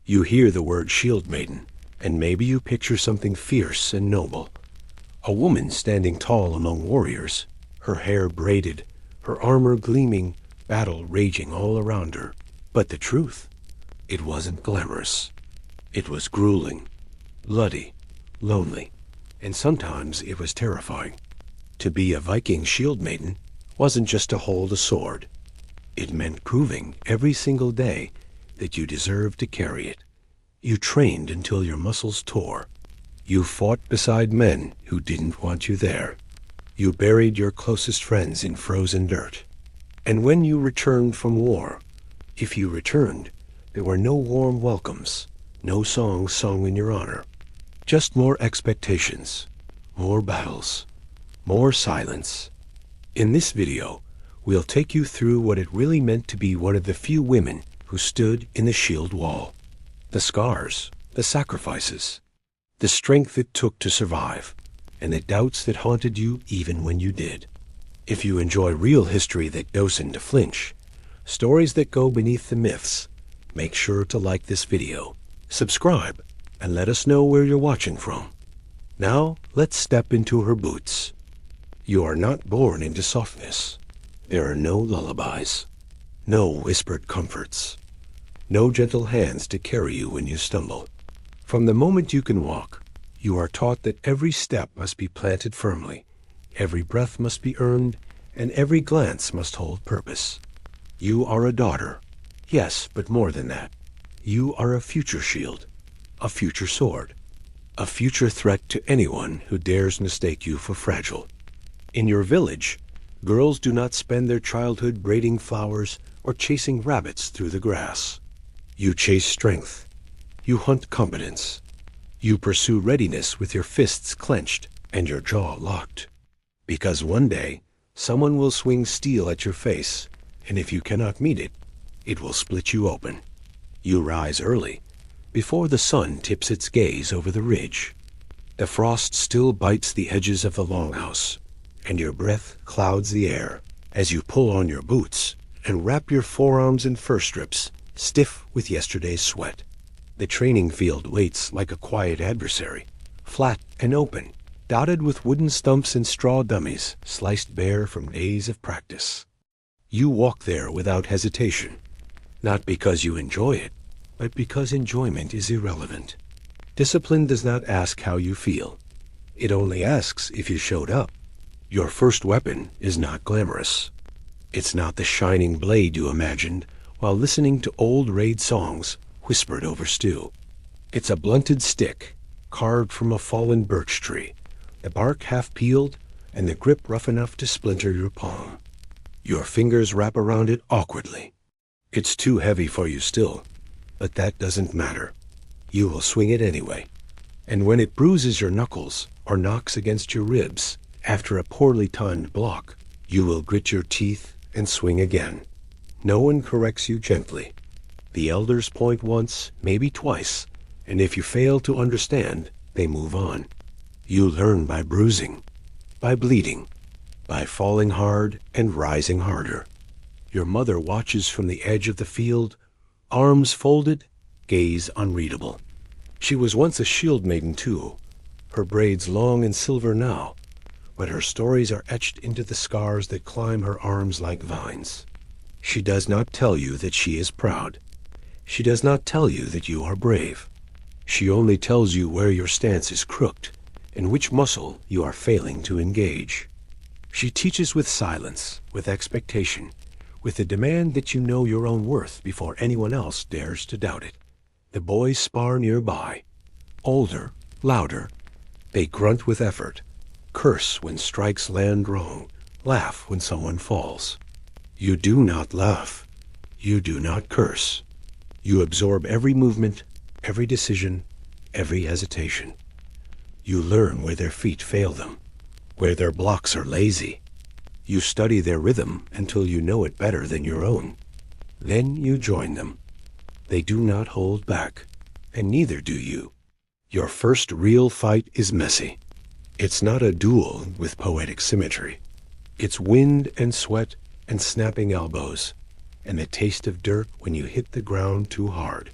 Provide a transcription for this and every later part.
You hear the word shield maiden, and maybe you picture something fierce and noble. A woman standing tall among warriors, her hair braided, her armor gleaming, battle raging all around her. But the truth, it wasn't glamorous. It was grueling, bloody, lonely, and sometimes it was terrifying. To be a Viking shield maiden wasn't just to hold a sword. It meant proving every single day that you deserved to carry it. You trained until your muscles tore. You fought beside men who didn't want you there. You buried your closest friends in frozen dirt. And when you returned from war, if you returned, there were no warm welcomes, no songs sung in your honor. Just more expectations, more battles, more silence. In this video, we'll take you through what it really meant to be one of the few women who stood in the shield wall. The scars, the sacrifices, the strength it took to survive, and the doubts that haunted you even when you did. If you enjoy real history that doesn't to flinch, stories that go beneath the myths, make sure to like this video, subscribe, and let us know where you're watching from. Now, let's step into her boots. You are not born into softness. There are no lullabies, no whispered comforts, no gentle hands to carry you when you stumble. From the moment you can walk, you are taught that every step must be planted firmly, every breath must be earned, and every glance must hold purpose. You are a daughter. Yes, but more than that. You are a future shield, a future sword, a future threat to anyone who dares mistake you for fragile. In your village, girls do not spend their childhood braiding flowers or chasing rabbits through the grass. You chase strength. You hunt competence. You pursue readiness with your fists clenched and your jaw locked. Because one day, someone will swing steel at your face, and if you cannot meet it, it will split you open. You rise early, before the sun tips its gaze over the ridge. The frost still bites the edges of the longhouse, and your breath clouds the air as you pull on your boots and wrap your forearms in fur strips, stiff with yesterday's sweat. The training field waits like a quiet adversary, flat and open, dotted with wooden stumps and straw dummies sliced bare from days of practice. You walk there without hesitation, not because you enjoy it, but because enjoyment is irrelevant. Discipline does not ask how you feel. It only asks if you showed up. Your first weapon is not glamorous. It's not the shining blade you imagined while listening to old raid songs whispered over stew. It's a blunted stick, carved from a fallen birch tree, the bark half peeled and the grip rough enough to splinter your palm. Your fingers wrap around it awkwardly. It's too heavy for you still, but that doesn't matter. You will swing it anyway. And when it bruises your knuckles or knocks against your ribs after a poorly timed block, you will grit your teeth and swing again. No one corrects you gently. The elders point once, maybe twice, and if you fail to understand, they move on. You learn by bruising, by bleeding, by falling hard and rising harder. Your mother watches from the edge of the field, arms folded, gaze unreadable. She was once a shield maiden too, her braids long and silver now, but her stories are etched into the scars that climb her arms like vines. She does not tell you that she is proud. She does not tell you that you are brave. She only tells you where your stance is crooked and which muscle you are failing to engage. She teaches with silence, with expectation, with the demand that you know your own worth before anyone else dares to doubt it. The boys spar nearby, older, louder. They grunt with effort, curse when strikes land wrong, laugh when someone falls. You do not laugh. You do not curse. You absorb every movement, every decision, every hesitation. You learn where their feet fail them, where their blocks are lazy. You study their rhythm until you know it better than your own. Then you join them. They do not hold back, and neither do you. Your first real fight is messy. It's not a duel with poetic symmetry. It's wind and sweat and snapping elbows, and the taste of dirt when you hit the ground too hard.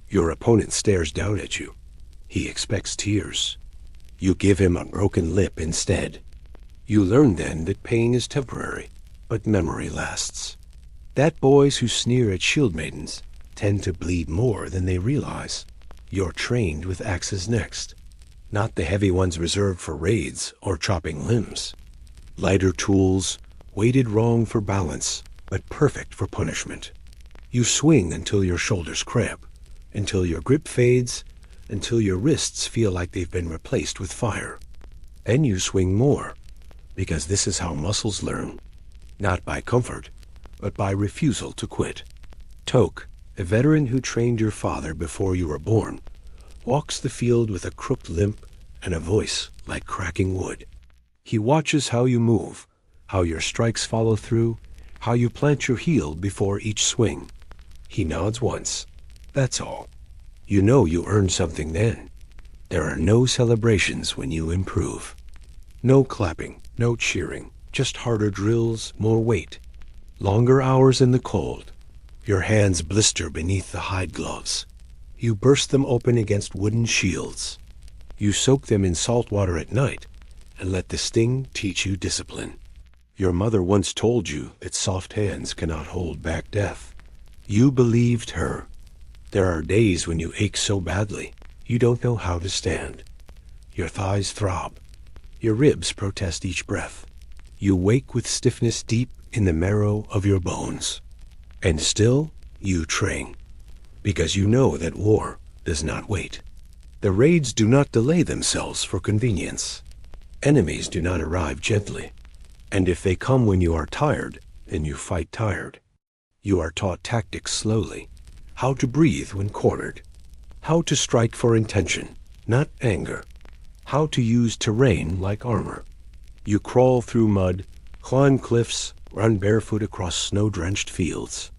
Your opponent stares down at you. He expects tears. You give him a broken lip instead. You learn then that pain is temporary, but memory lasts. That boys who sneer at shieldmaidens tend to bleed more than they realize. You're trained with axes next, not the heavy ones reserved for raids or chopping limbs. Lighter tools, weighted wrong for balance, but perfect for punishment. You swing until your shoulders cramp, until your grip fades, until your wrists feel like they've been replaced with fire. Then you swing more, because this is how muscles learn, not by comfort, but by refusal to quit. Toke, a veteran who trained your father before you were born, walks the field with a crooked limp and a voice like cracking wood. He watches how you move, how your strikes follow through, how you plant your heel before each swing. He nods once. That's all. You know you earned something then. There are no celebrations when you improve. No clapping, no cheering, just harder drills, more weight. Longer hours in the cold. Your hands blister beneath the hide gloves. You burst them open against wooden shields. You soak them in salt water at night and let the sting teach you discipline. Your mother once told you that soft hands cannot hold back death. You believed her. There are days when you ache so badly you don't know how to stand. Your thighs throb. Your ribs protest each breath. You wake with stiffness deep in the marrow of your bones. And still, you train, because you know that war does not wait. The raids do not delay themselves for convenience. Enemies do not arrive gently. And if they come when you are tired, then you fight tired. You are taught tactics slowly, how to breathe when cornered, how to strike for intention, not anger, how to use terrain like armor. You crawl through mud, climb cliffs, run barefoot across snow-drenched fields.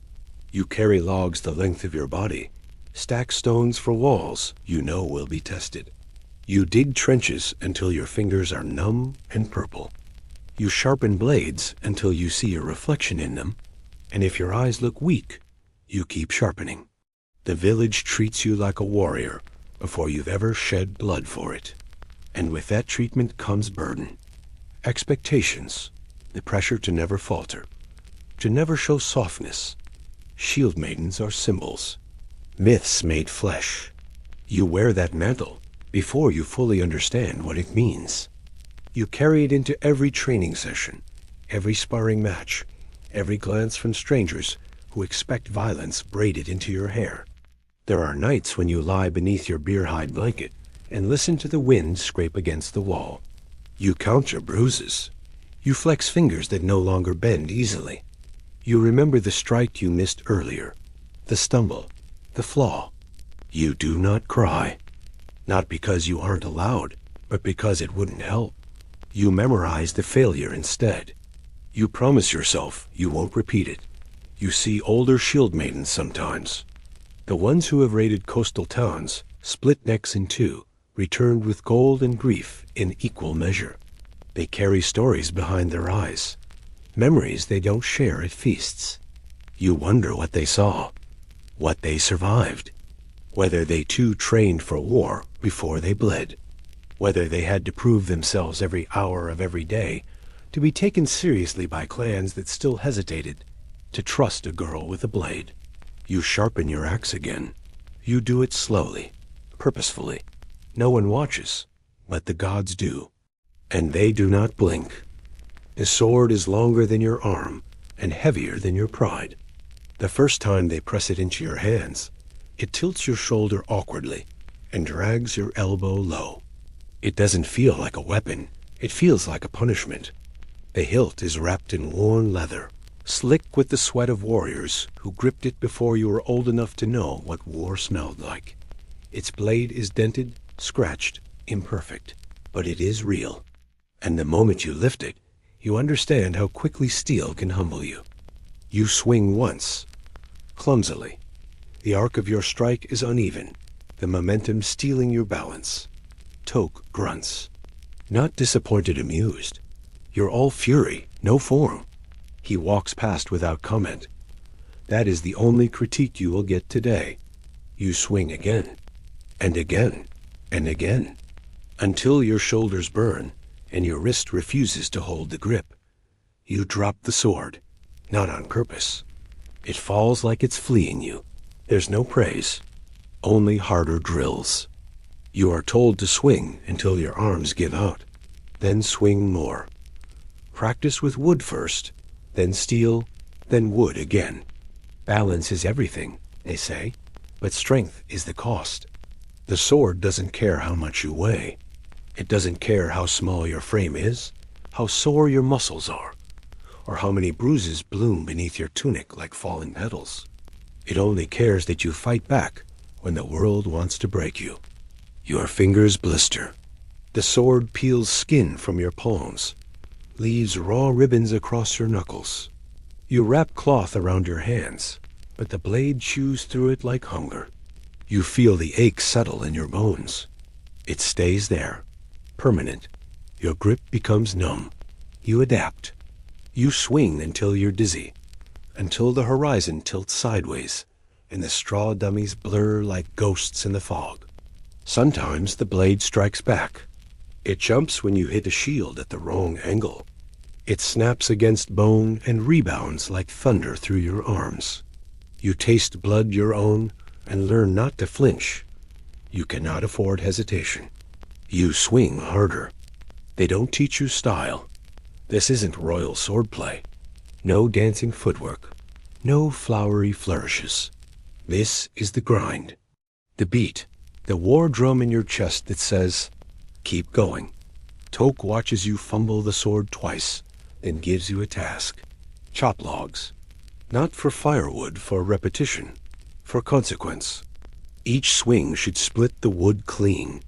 You carry logs the length of your body, stack stones for walls you know will be tested. You dig trenches until your fingers are numb and purple. You sharpen blades until you see a reflection in them, and if your eyes look weak, you keep sharpening. The village treats you like a warrior before you've ever shed blood for it. And with that treatment comes burden. Expectations, the pressure to never falter, to never show softness. Shieldmaidens are symbols, myths made flesh. You wear that mantle before you fully understand what it means. You carry it into every training session, every sparring match, every glance from strangers who expect violence braided into your hair. There are nights when you lie beneath your bear-hide blanket and listen to the wind scrape against the wall. You count your bruises. You flex fingers that no longer bend easily. You remember the strike you missed earlier, the stumble, the flaw. You do not cry, not because you aren't allowed, but because it wouldn't help. You memorize the failure instead. You promise yourself you won't repeat it. You see older shieldmaidens sometimes. The ones who have raided coastal towns, split necks in two, returned with gold and grief in equal measure. They carry stories behind their eyes, memories they don't share at feasts. You wonder what they saw, what they survived, whether they too trained for war before they bled, whether they had to prove themselves every hour of every day to be taken seriously by clans that still hesitated to trust a girl with a blade. You sharpen your axe again. You do it slowly, purposefully. No one watches, but the gods do, and they do not blink. The sword is longer than your arm and heavier than your pride. The first time they press it into your hands, it tilts your shoulder awkwardly and drags your elbow low. It doesn't feel like a weapon. It feels like a punishment. The hilt is wrapped in worn leather, slick with the sweat of warriors who gripped it before you were old enough to know what war smelled like. Its blade is dented, scratched, imperfect, but it is real. And the moment you lift it, you understand how quickly steel can humble you. You swing once, clumsily. The arc of your strike is uneven, the momentum stealing your balance. Toke grunts, not disappointed, amused. You're all fury, no form. He walks past without comment. That is the only critique you will get today. You swing again, and again, and again, until your shoulders burn and your wrist refuses to hold the grip. You drop the sword, not on purpose. It falls like it's fleeing you. There's no praise, only harder drills. You are told to swing until your arms give out, then swing more. Practice with wood first, then steel, then wood again. Balance is everything, they say, but strength is the cost. The sword doesn't care how much you weigh. It doesn't care how small your frame is, how sore your muscles are, or how many bruises bloom beneath your tunic like fallen petals. It only cares that you fight back when the world wants to break you. Your fingers blister. The sword peels skin from your palms, leaves raw ribbons across your knuckles. You wrap cloth around your hands, but the blade chews through it like hunger. You feel the ache settle in your bones. It stays there, permanent. Your grip becomes numb. You adapt. You swing until you're dizzy, until the horizon tilts sideways and the straw dummies blur like ghosts in the fog. Sometimes the blade strikes back. It jumps when you hit a shield at the wrong angle. It snaps against bone and rebounds like thunder through your arms. You taste blood your own and learn not to flinch. You cannot afford hesitation. You swing harder. They don't teach you style. This isn't royal swordplay. No dancing footwork. No flowery flourishes. This is the grind. The beat. The war drum in your chest that says, keep going. Toke watches you fumble the sword twice, then gives you a task. Chop logs. Not for firewood, for repetition, for consequence. Each swing should split the wood clean.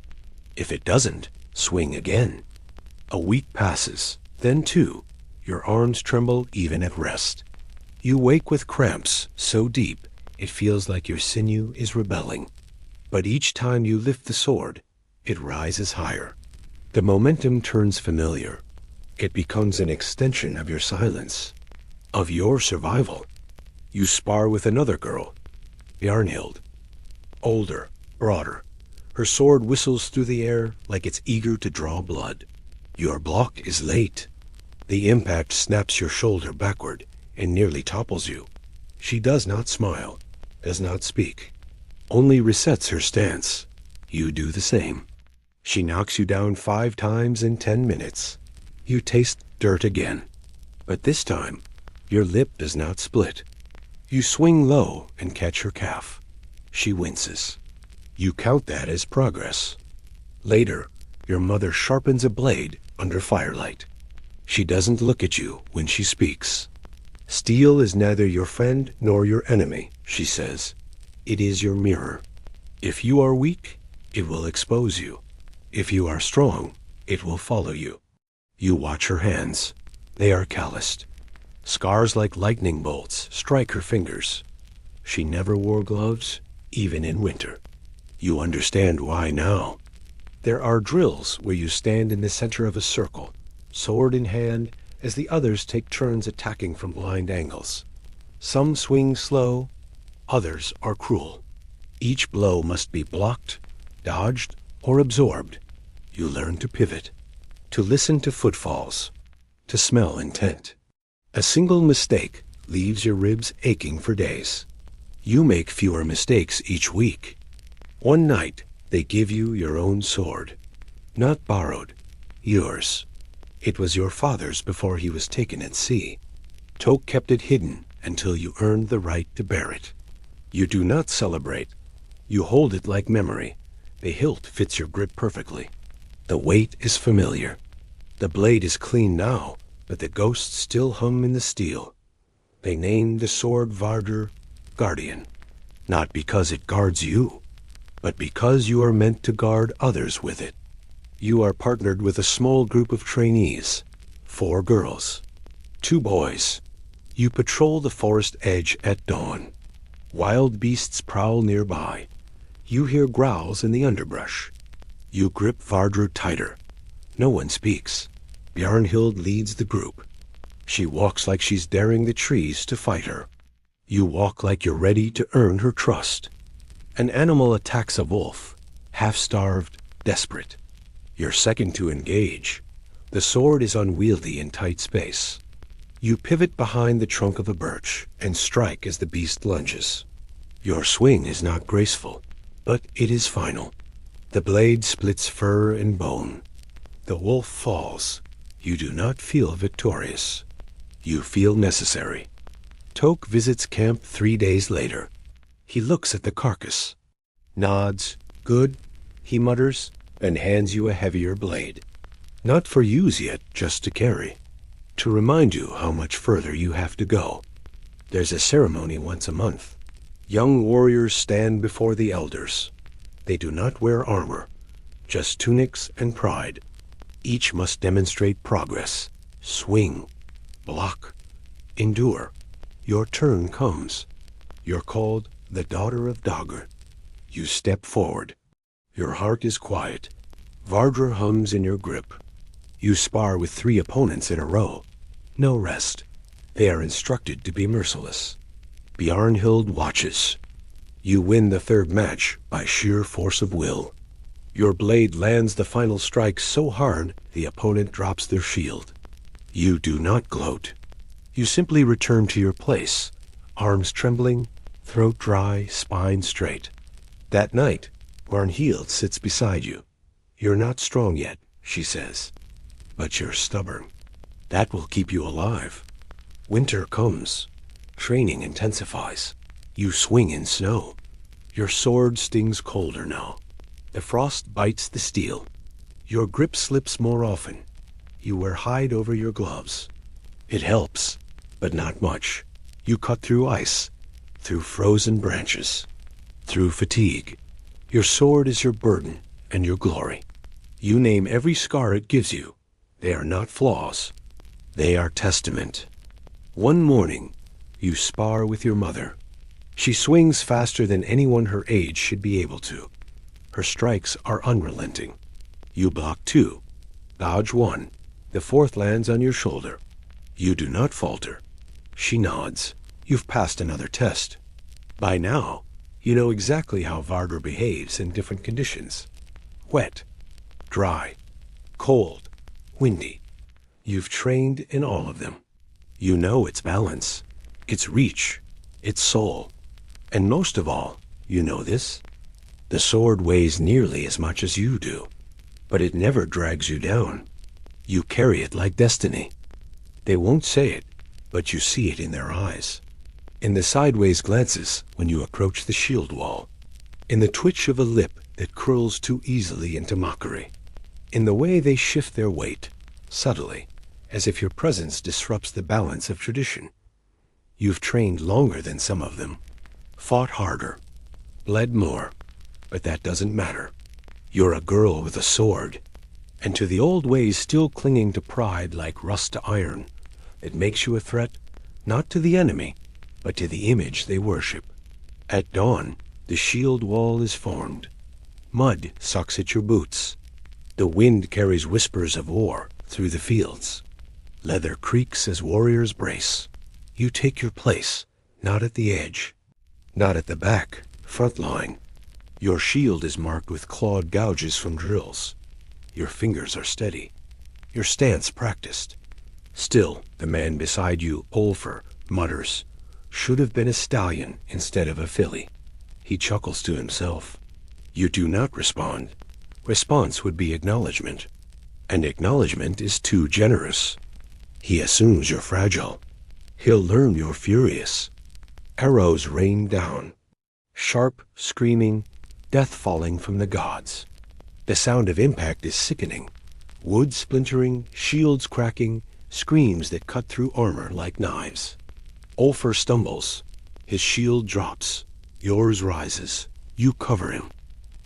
If it doesn't, swing again. A week passes, then two. Your arms tremble even at rest. You wake with cramps so deep it feels like your sinew is rebelling. But each time you lift the sword, it rises higher. The momentum turns familiar. It becomes an extension of your silence, of your survival. You spar with another girl, Bjarnhild. Older, broader. Her sword whistles through the air like it's eager to draw blood. Your block is late. The impact snaps your shoulder backward and nearly topples you. She does not smile, does not speak, only resets her stance. You do the same. She knocks you down 5 times in 10 minutes. You taste dirt again. But this time, your lip does not split. You swing low and catch her calf. She winces. You count that as progress. Later, your mother sharpens a blade under firelight. She doesn't look at you when she speaks. Steel is neither your friend nor your enemy, she says. It is your mirror. If you are weak, it will expose you. If you are strong, it will follow you. You watch her hands. They are calloused. Scars like lightning bolts strike her fingers. She never wore gloves, even in winter. You understand why now. There are drills where you stand in the center of a circle, sword in hand, as the others take turns attacking from blind angles. Some swing slow, others are cruel. Each blow must be blocked, dodged, or absorbed. You learn to pivot, to listen to footfalls, to smell intent. A single mistake leaves your ribs aching for days. You make fewer mistakes each week. One night, they give you your own sword. Not borrowed, yours. It was your father's before he was taken at sea. Toke kept it hidden until you earned the right to bear it. You do not celebrate. You hold it like memory. The hilt fits your grip perfectly. The weight is familiar. The blade is clean now, but the ghosts still hum in the steel. They named the sword Vardr Guardian, not because it guards you, but because you are meant to guard others with it. You are partnered with a small group of trainees, 4 girls, 2 boys. You patrol the forest edge at dawn. Wild beasts prowl nearby. You hear growls in the underbrush. You grip Vardr tighter. No one speaks. Bjarnhild leads the group. She walks like she's daring the trees to fight her. You walk like you're ready to earn her trust. An animal attacks a wolf, half-starved, desperate. You're second to engage. The sword is unwieldy in tight space. You pivot behind the trunk of a birch and strike as the beast lunges. Your swing is not graceful, but it is final. The blade splits fur and bone. The wolf falls. You do not feel victorious. You feel necessary. Toke visits camp 3 days later. He looks at the carcass, nods, "Good," he mutters, and hands you a heavier blade. Not for use yet, just to carry. To remind you how much further you have to go. There's a ceremony once a month. Young warriors stand before the elders. They do not wear armor, just tunics and pride. Each must demonstrate progress. Swing, block, endure. Your turn comes. You're called the daughter of Dagr. You step forward. Your heart is quiet. Vardra hums in your grip. You spar with 3 opponents in a row. No rest. They are instructed to be merciless. Bjarnhild watches. You win the 3rd match by sheer force of will. Your blade lands the final strike so hard the opponent drops their shield. You do not gloat. You simply return to your place, arms trembling, throat dry, spine straight. That night, Bjarnhild sits beside you. "You're not strong yet," she says, "but you're stubborn. That will keep you alive." Winter comes. Training intensifies. You swing in snow. Your sword stings colder now. The frost bites the steel. Your grip slips more often. You wear hide over your gloves. It helps, but not much. You cut through ice, through frozen branches, through fatigue. Your sword is your burden and your glory. You name every scar it gives you. They are not flaws. They are testament. One morning, you spar with your mother. She swings faster than anyone her age should be able to. Her strikes are unrelenting. You block 2, dodge 1. The 4th lands on your shoulder. You do not falter. She nods. You've passed another test. By now, you know exactly how Vardra behaves in different conditions. Wet, dry, cold, windy. You've trained in all of them. You know its balance, its reach, its soul. And most of all, you know this. The sword weighs nearly as much as you do, but it never drags you down. You carry it like destiny. They won't say it, but you see it in their eyes. In the sideways glances when you approach the shield wall. In the twitch of a lip that curls too easily into mockery. In the way they shift their weight, subtly, as if your presence disrupts the balance of tradition. You've trained longer than some of them, fought harder, bled more, but that doesn't matter. You're a girl with a sword, and to the old ways still clinging to pride like rust to iron, it makes you a threat, not to the enemy, but to the image they worship. At dawn, the shield wall is formed. Mud sucks at your boots. The wind carries whispers of war through the fields. Leather creaks as warriors brace. You take your place, not at the edge, not at the back, front line. Your shield is marked with clawed gouges from drills. Your fingers are steady, your stance practiced. Still, the man beside you, Olfer, mutters, "Should have been a stallion instead of a filly." He chuckles to himself. You do not respond. Response would be acknowledgement, and acknowledgement is too generous. He assumes you're fragile. He'll learn you're furious. Arrows rain down, sharp, screaming, death falling from the gods. The sound of impact is sickening. Wood splintering, shields cracking, screams that cut through armor like knives. Olfer stumbles. His shield drops. Yours rises. You cover him.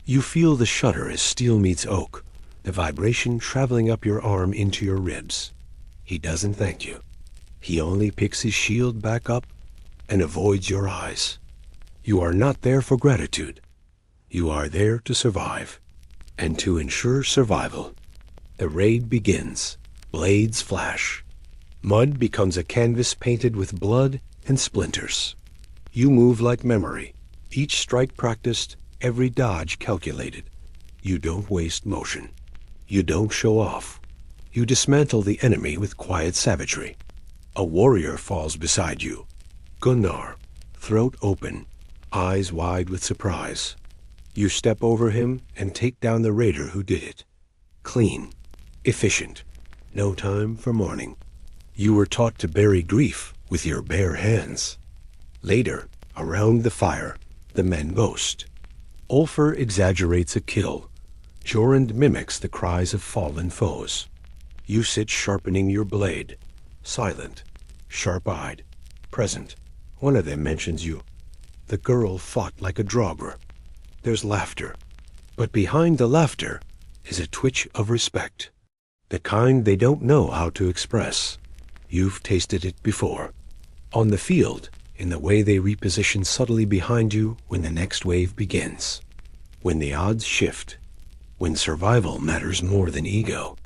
You feel the shudder as steel meets oak, the vibration traveling up your arm into your ribs. He doesn't thank you. He only picks his shield back up and avoids your eyes. You are not there for gratitude. You are there to survive, and to ensure survival. The raid begins. Blades flash. Mud becomes a canvas painted with blood and splinters. You move like memory, each strike practiced, every dodge calculated. You don't waste motion. You don't show off. You dismantle the enemy with quiet savagery. A warrior falls beside you. Gunnar, throat open, eyes wide with surprise. You step over him and take down the raider who did it. Clean, efficient, no time for mourning. You were taught to bury grief with your bare hands. Later, around the fire, the men boast. Ulfr exaggerates a kill. Jorund mimics the cries of fallen foes. You sit sharpening your blade, silent, sharp-eyed, present. One of them mentions you. The girl fought like a draugr. There's laughter. But behind the laughter is a twitch of respect. The kind they don't know how to express. You've tasted it before. On the field, in the way they reposition subtly behind you when the next wave begins. When the odds shift. When survival matters more than ego.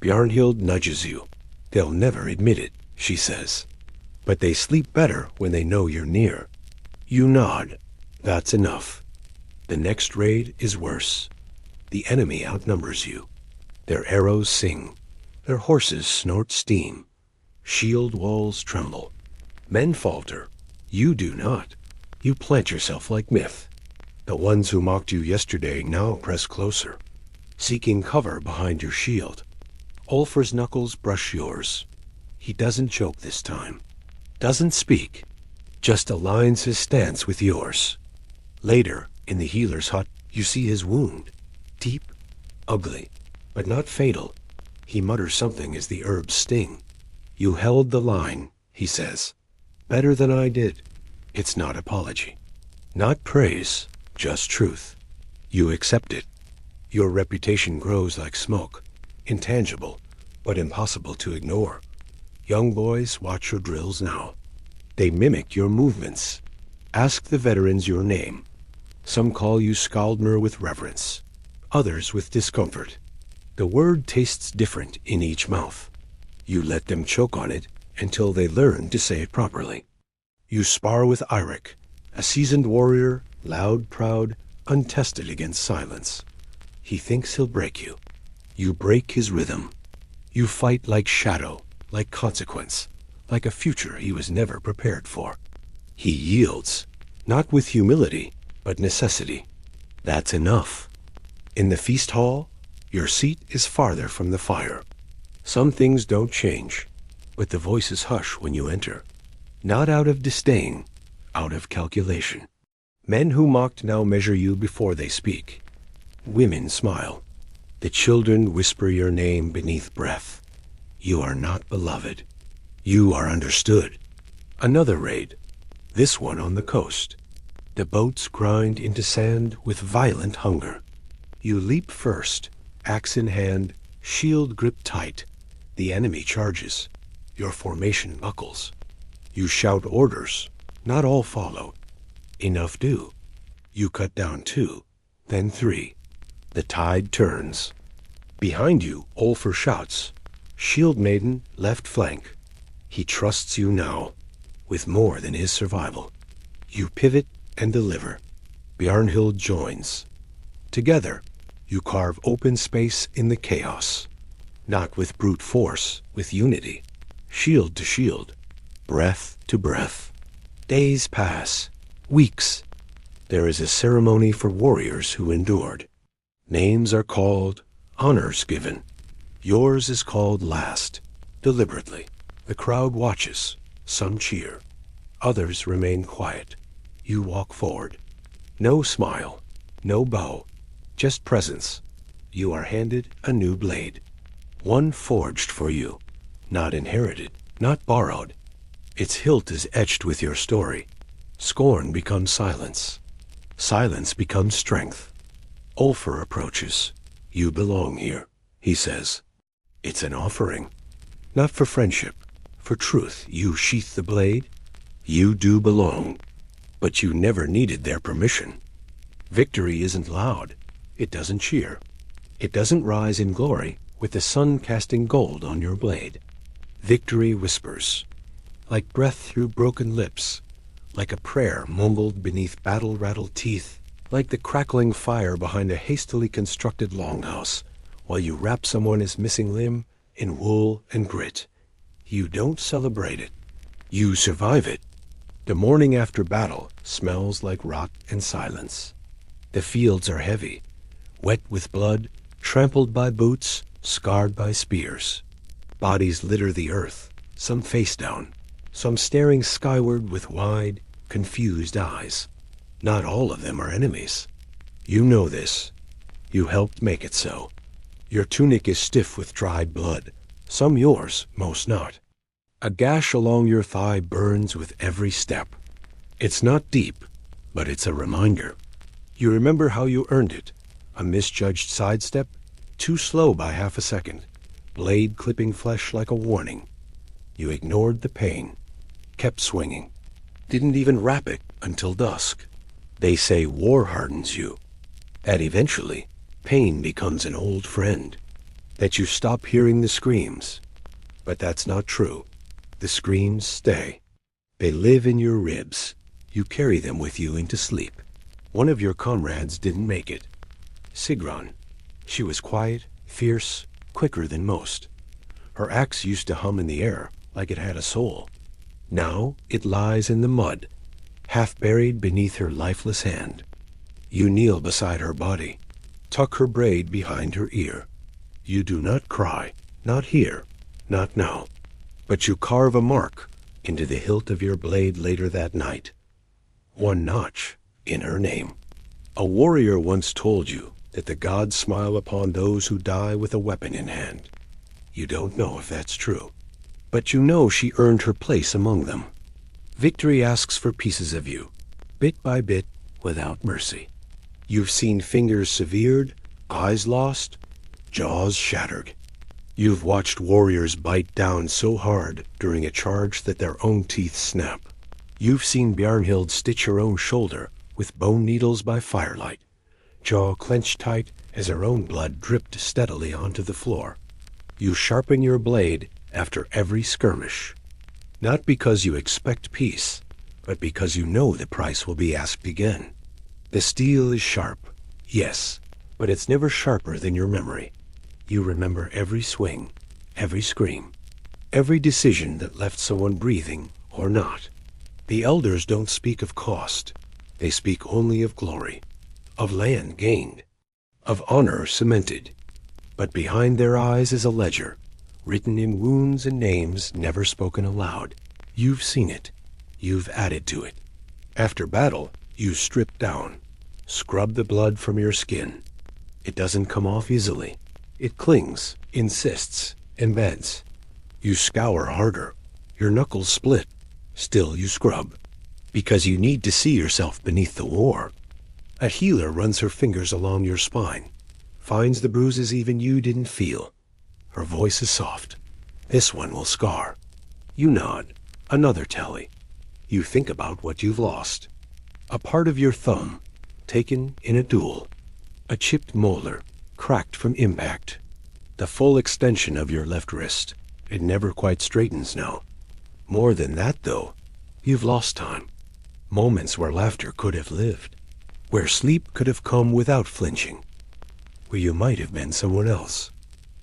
Bjarnhild nudges you. They'll never admit it, she says. But they sleep better when they know you're near. You nod. That's enough. The next raid is worse. The enemy outnumbers you. Their arrows sing. Their horses snort steam. Shield walls tremble. Men falter. You do not. You plant yourself like myth. The ones who mocked you yesterday now press closer, seeking cover behind your shield. Ulfr's knuckles brush yours. He doesn't choke this time. Doesn't speak. Just aligns his stance with yours. Later, in the healer's hut, you see his wound. Deep, ugly, but not fatal. He mutters something as the herbs sting. You held the line, he says. Better than I did. It's not apology. Not praise, just truth. You accept it. Your reputation grows like smoke. Intangible, but impossible to ignore. Young boys watch your drills now. They mimic your movements. Ask the veterans your name. Some call you Skaldmr with reverence, others with discomfort. The word tastes different in each mouth. You let them choke on it until they learn to say it properly. You spar with Eirik, a seasoned warrior, loud, proud, untested against silence. He thinks he'll break you. You break his rhythm. You fight like shadow, like consequence, like a future he was never prepared for. He yields, not with humility, but necessity. That's enough. In the feast hall, your seat is farther from the fire. Some things don't change, but the voices hush when you enter. Not out of disdain, out of calculation. Men who mocked now measure you before they speak. Women smile. The children whisper your name beneath breath. You are not beloved. You are understood. Another raid. This one on the coast. The boats grind into sand with violent hunger. You leap first, axe in hand, shield gripped tight. The enemy charges. Your formation buckles. You shout orders. Not all follow. Enough do. You cut down 2, then 3. The tide turns. Behind you, Ulfr shouts, "Shieldmaiden, left flank." He trusts you now, with more than his survival. You pivot and deliver. Bjarnhild joins. Together, you carve open space in the chaos. Not with brute force, with unity. Shield to shield. Breath to breath. Days pass. Weeks. There is a ceremony for warriors who endured. Names are called, honors given. Yours is called last, deliberately. The crowd watches. Some cheer. Others remain quiet. You walk forward. No smile, no bow, just presence. You are handed a new blade. One forged for you, not inherited, not borrowed. Its hilt is etched with your story. Scorn becomes silence. Silence becomes strength. Ulfr approaches. You belong here, he says. It's an offering. Not for friendship, for truth. You sheath the blade. You do belong. But you never needed their permission. Victory isn't loud. It doesn't cheer. It doesn't rise in glory with the sun casting gold on your blade. Victory whispers, like breath through broken lips, like a prayer mumbled beneath battle-rattled teeth. like the crackling fire behind a hastily constructed longhouse, while you wrap someone's missing limb in wool and grit. You don't celebrate it. You survive it. The morning after battle smells like rot and silence. The fields are heavy, wet with blood, trampled by boots, scarred by spears. Bodies litter the earth, some face down, some staring skyward with wide, confused eyes. Not all of them are enemies. You know this. You helped make it so. Your tunic is stiff with dried blood, some yours, most not. A gash along your thigh burns with every step. It's not deep, but it's a reminder. You remember how you earned it. A misjudged sidestep, too slow by half a second, blade clipping flesh like a warning. You ignored the pain, kept swinging, didn't even wrap it until dusk. They say war hardens you, that eventually pain becomes an old friend, that you stop hearing the screams. But that's not true. The screams stay. They live in your ribs. You carry them with you into sleep. One of your comrades didn't make it. Sigrun. She was quiet, fierce, quicker than most. Her axe used to hum in the air like it had a soul. Now it lies in the mud, half buried beneath her lifeless hand. You kneel beside her body, tuck her braid behind her ear. You do not cry, not here, not now. But you carve a mark into the hilt of your blade later that night. One notch in her name. A warrior once told you that the gods smile upon those who die with a weapon in hand. You don't know if that's true, but you know she earned her place among them. Victory asks for pieces of you, bit by bit, without mercy. You've seen fingers severed, eyes lost, jaws shattered. You've watched warriors bite down so hard during a charge that their own teeth snap. You've seen Bjarnhild stitch her own shoulder with bone needles by firelight, jaw clenched tight as her own blood dripped steadily onto the floor. You sharpen your blade after every skirmish, not because you expect peace, but because you know the price will be asked again. The steel is sharp, yes, but it's never sharper than your memory. You remember every swing, every scream, every decision that left someone breathing or not. The elders don't speak of cost. They speak only of glory, of land gained, of honor cemented. But behind their eyes is a ledger, written in wounds and names never spoken aloud. You've seen it. You've added to it. After battle, you strip down, scrub the blood from your skin. It doesn't come off easily. It clings, insists, embeds. You scour harder. Your knuckles split. Still you scrub, because you need to see yourself beneath the war. A healer runs her fingers along your spine, finds the bruises even you didn't feel. Her voice is soft. This one will scar. You nod. Another tally. You think about what you've lost. A part of your thumb, taken in a duel. A chipped molar, cracked from impact. The full extension of your left wrist. It never quite straightens now. More than that, though, you've lost time. Moments where laughter could have lived. Where sleep could have come without flinching. Where you might have been someone else.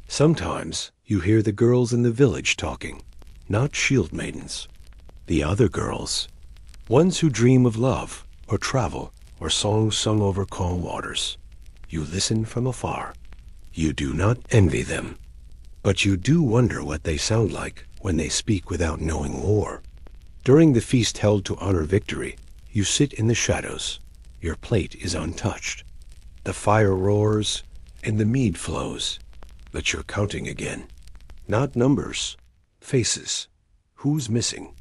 Sometimes you hear the girls in the village talking, not shieldmaidens. The other girls. Ones who dream of love, or travel, or songs sung over calm waters. You listen from afar. You do not envy them. But you do wonder what they sound like when they speak without knowing war. During the feast held to honor victory, you sit in the shadows. Your plate is untouched. The fire roars and the mead flows. But you're counting again. Not numbers, faces. Who's missing?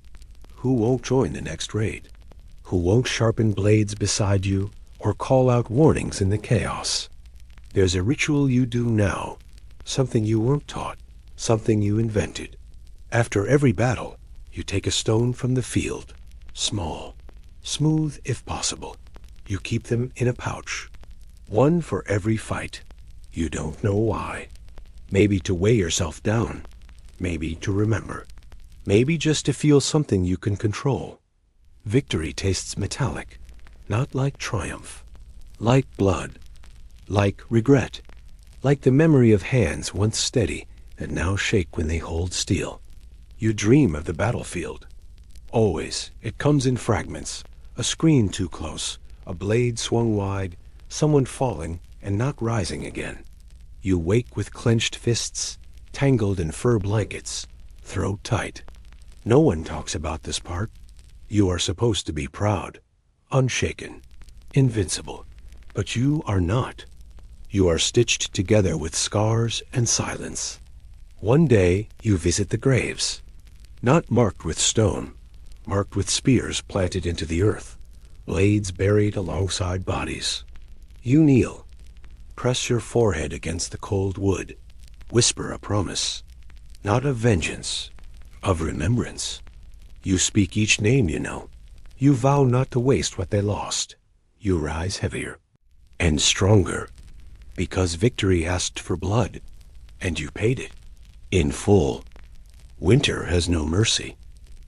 Who won't join the next raid? Who won't sharpen blades beside you or call out warnings in the chaos? There's a ritual you do now, something you weren't taught, something you invented. After every battle, you take a stone from the field, small, smooth if possible. You keep them in a pouch, one for every fight. You don't know why. Maybe to weigh yourself down, maybe to remember, maybe just to feel something you can control. Victory tastes metallic, not like triumph. Like blood, like regret, like the memory of hands once steady that now shake when they hold steel. You dream of the battlefield. Always, it comes in fragments, a screen too close, a blade swung wide, someone falling and not rising again. You wake with clenched fists, tangled in fur blankets, throat tight. No one talks about this part. You are supposed to be proud, unshaken, invincible, but you are not. You are stitched together with scars and silence. One day you visit the graves, not marked with stone, marked with spears planted into the earth, blades buried alongside bodies. You kneel, press your forehead against the cold wood, whisper a promise, not of vengeance, of remembrance. You speak each name you know. You vow not to waste what they lost. You rise heavier and stronger, because victory asked for blood, and you paid it in full. Winter has no mercy.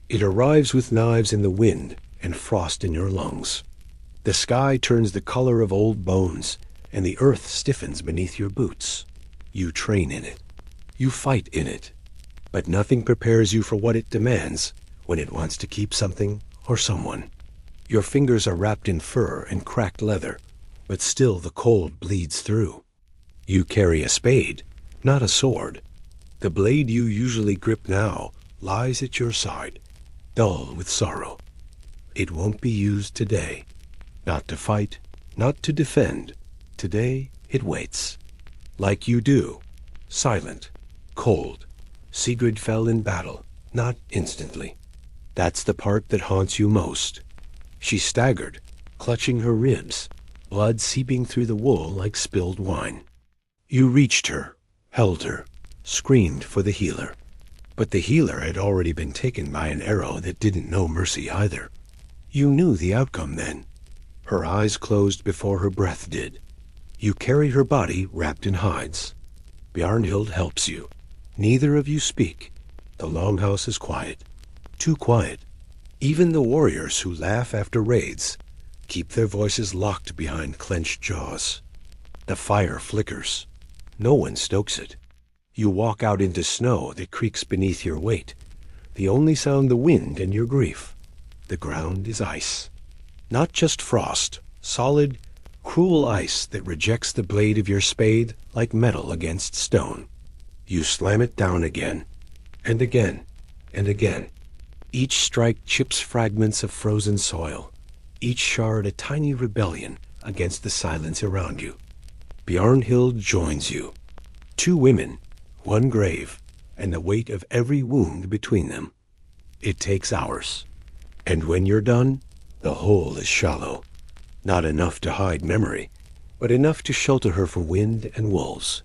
It arrives with knives in the wind and frost in your lungs. The sky turns the color of old bones, and the earth stiffens beneath your boots. You train in it. You fight in it. But nothing prepares you for what it demands when it wants to keep something or someone. Your fingers are wrapped in fur and cracked leather, but still the cold bleeds through. You carry a spade, not a sword. The blade you usually grip now lies at your side, dull with sorrow. It won't be used today. Not to fight, not to defend. Today it waits. Like you do, silent, cold. Sigrid fell in battle, not instantly. That's the part that haunts you most. She staggered, clutching her ribs, blood seeping through the wool like spilled wine. You reached her, held her, screamed for the healer. But the healer had already been taken by an arrow that didn't know mercy either. You knew the outcome then. Her eyes closed before her breath did. You carry her body wrapped in hides. Bjarnhild helps you. Neither of you speak. The longhouse is quiet. Too quiet. Even the warriors who laugh after raids keep their voices locked behind clenched jaws. The fire flickers. No one stokes it. You walk out into snow that creaks beneath your weight. The only sound the wind and your grief. The ground is ice. Not just frost, solid, cruel ice that rejects the blade of your spade like metal against stone. You slam it down again, and again, and again. Each strike chips fragments of frozen soil, each shard a tiny rebellion against the silence around you. Bjarnhild joins you. 2 women, 1 grave, and the weight of every wound between them. It takes hours. And when you're done, the hole is shallow. Not enough to hide memory, but enough to shelter her from wind and wolves.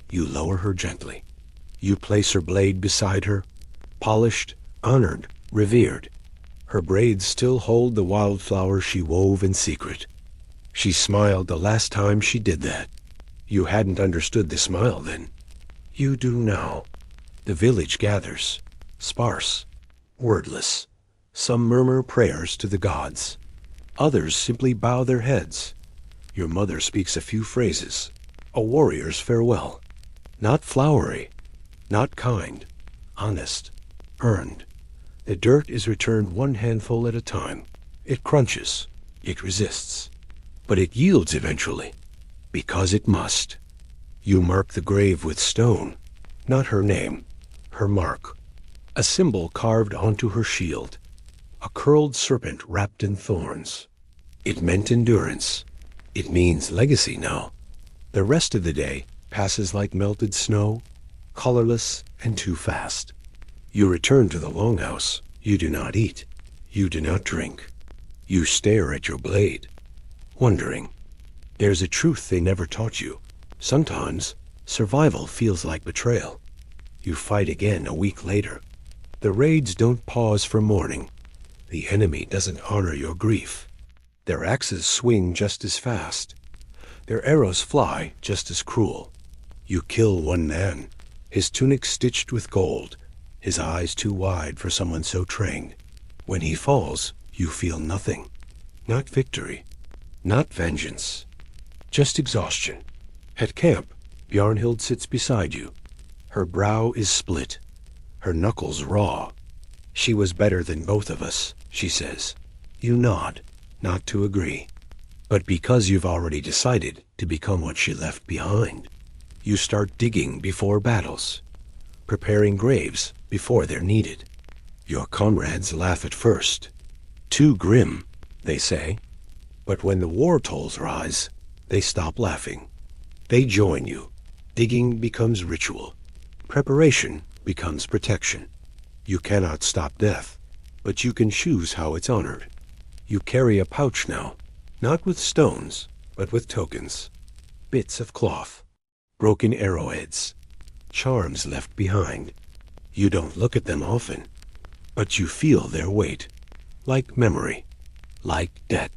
You lower her gently. You place her blade beside her, polished, honored, revered. Her braids still hold the wildflowers she wove in secret. She smiled the last time she did that. You hadn't understood the smile then. You do now. The village gathers, sparse, wordless. Some murmur prayers to the gods. Others simply bow their heads. Your mother speaks a few phrases, a warrior's farewell. Not flowery, not kind, honest, earned. The dirt is returned 1 handful at a time. It crunches, it resists. But it yields eventually, because it must. You mark the grave with stone, not her name, her mark. A symbol carved onto her shield, a curled serpent wrapped in thorns. It meant endurance. It means legacy now. The rest of the day passes like melted snow, colorless and too fast. You return to the longhouse. You do not eat. You do not drink. You stare at your blade, wondering. There's a truth they never taught you. Sometimes survival feels like betrayal. You fight again a week later. The raids don't pause for mourning. The enemy doesn't honor your grief. Their axes swing just as fast. Their arrows fly just as cruel. You kill one man, his tunic stitched with gold, his eyes too wide for someone so trained. When he falls, you feel nothing. Not victory, not vengeance, just exhaustion. At camp, Bjarnhild sits beside you. Her brow is split, her knuckles raw. "She was better than both of us," she says. You nod, not to agree, but because you've already decided to become what she left behind. You start digging before battles, preparing graves before they're needed. Your comrades laugh at first. Too grim, they say. But when the war tolls rise, they stop laughing. They join you. Digging becomes ritual. Preparation becomes protection. You cannot stop death, but you can choose how it's honored. You carry a pouch now, not with stones, but with tokens. Bits of cloth, broken arrowheads, charms left behind. You don't look at them often, but you feel their weight, like memory, like debt.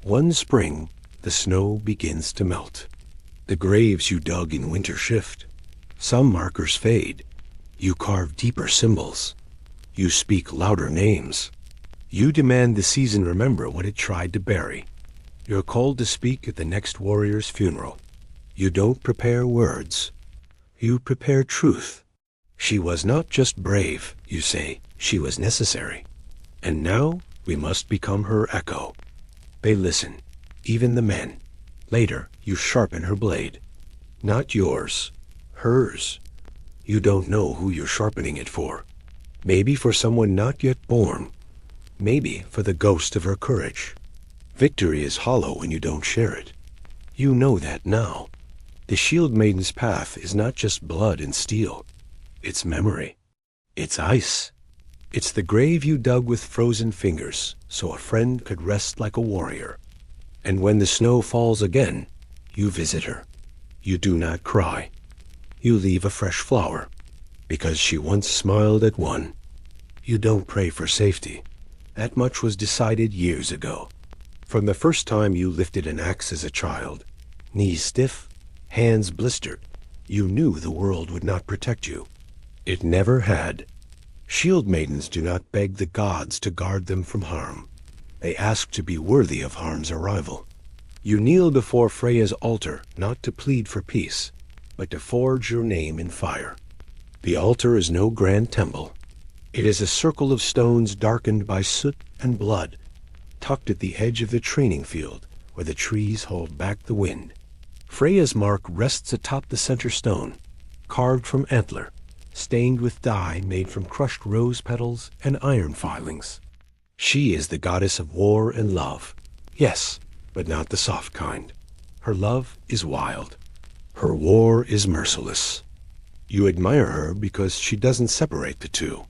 One spring, the snow begins to melt. The graves you dug in winter shift. Some markers fade. You carve deeper symbols. You speak louder names. You demand the season remember what it tried to bury. You're called to speak at the next warrior's funeral. You don't prepare words. You prepare truth. She was not just brave, you say. She was necessary. And now we must become her echo. They listen, even the men. Later, you sharpen her blade. Not yours, hers. You don't know who you're sharpening it for. Maybe for someone not yet born. Maybe for the ghost of her courage. Victory is hollow when you don't share it. You know that now. The shieldmaiden's path is not just blood and steel. It's memory. It's ice. It's the grave you dug with frozen fingers so a friend could rest like a warrior. And when the snow falls again, you visit her. You do not cry. You leave a fresh flower, because she once smiled at one. You don't pray for safety. That much was decided years ago. From the first time you lifted an axe as a child, knees stiff, hands blistered, you knew the world would not protect you. It never had. Shieldmaidens do not beg the gods to guard them from harm. They ask to be worthy of harm's arrival. You kneel before Freya's altar not to plead for peace, but to forge your name in fire. The altar is no grand temple. It is a circle of stones darkened by soot and blood, tucked at the edge of the training field where the trees hold back the wind. Freya's mark rests atop the center stone, carved from antler, stained with dye made from crushed rose petals and iron filings. She is the goddess of war and love. Yes, but not the soft kind. Her love is wild. Her war is merciless. You admire her because she doesn't separate the two.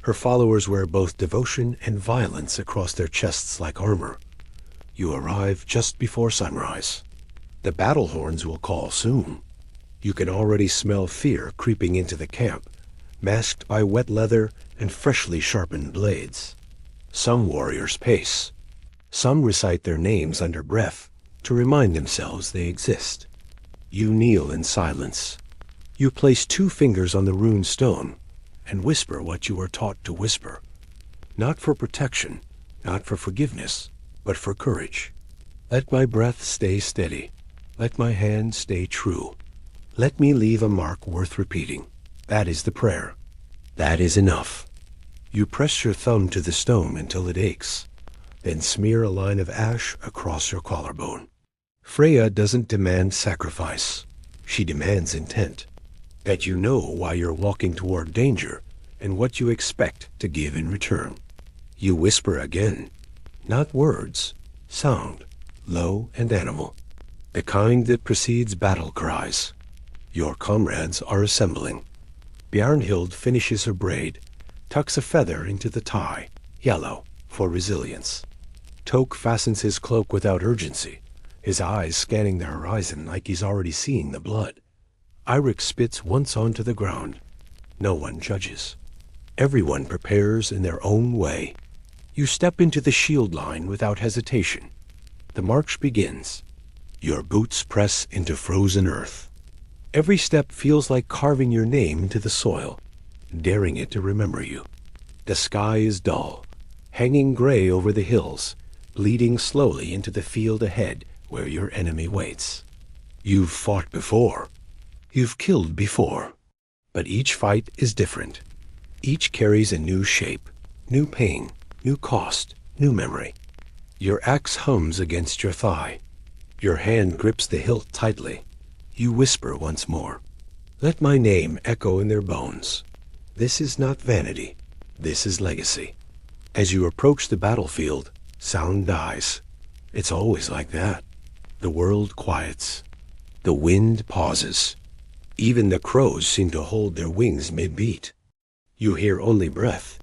Her followers wear both devotion and violence across their chests like armor. You arrive just before sunrise. The battle horns will call soon. You can already smell fear creeping into the camp, masked by wet leather and freshly sharpened blades. Some warriors pace. Some recite their names under breath to remind themselves they exist. You kneel in silence. You place 2 fingers on the rune stone and whisper what you were taught to whisper. Not for protection, not for forgiveness, but for courage. Let my breath stay steady. Let my hand stay true. Let me leave a mark worth repeating. That is the prayer. That is enough. You press your thumb to the stone until it aches, then smear a line of ash across your collarbone. Freya doesn't demand sacrifice. She demands intent. That you know why you're walking toward danger and what you expect to give in return. You whisper again. Not words, sound, low and animal. The kind that precedes battle cries. Your comrades are assembling. Bjarnhild finishes her braid, tucks a feather into the tie, yellow, for resilience. Toke fastens his cloak without urgency, his eyes scanning the horizon like he's already seen the blood. Eirik spits once onto the ground. No one judges. Everyone prepares in their own way. You step into the shield line without hesitation. The march begins. Your boots press into frozen earth. Every step feels like carving your name into the soil, daring it to remember you. The sky is dull, hanging gray over the hills, bleeding slowly into the field ahead where your enemy waits. You've fought before. You've killed before. But each fight is different. Each carries a new shape, new pain, new cost, new memory. Your axe hums against your thigh. Your hand grips the hilt tightly. You whisper once more. Let my name echo in their bones. This is not vanity. This is legacy. As you approach the battlefield, sound dies. It's always like that. The world quiets. The wind pauses. Even the crows seem to hold their wings mid-beat. You hear only breath.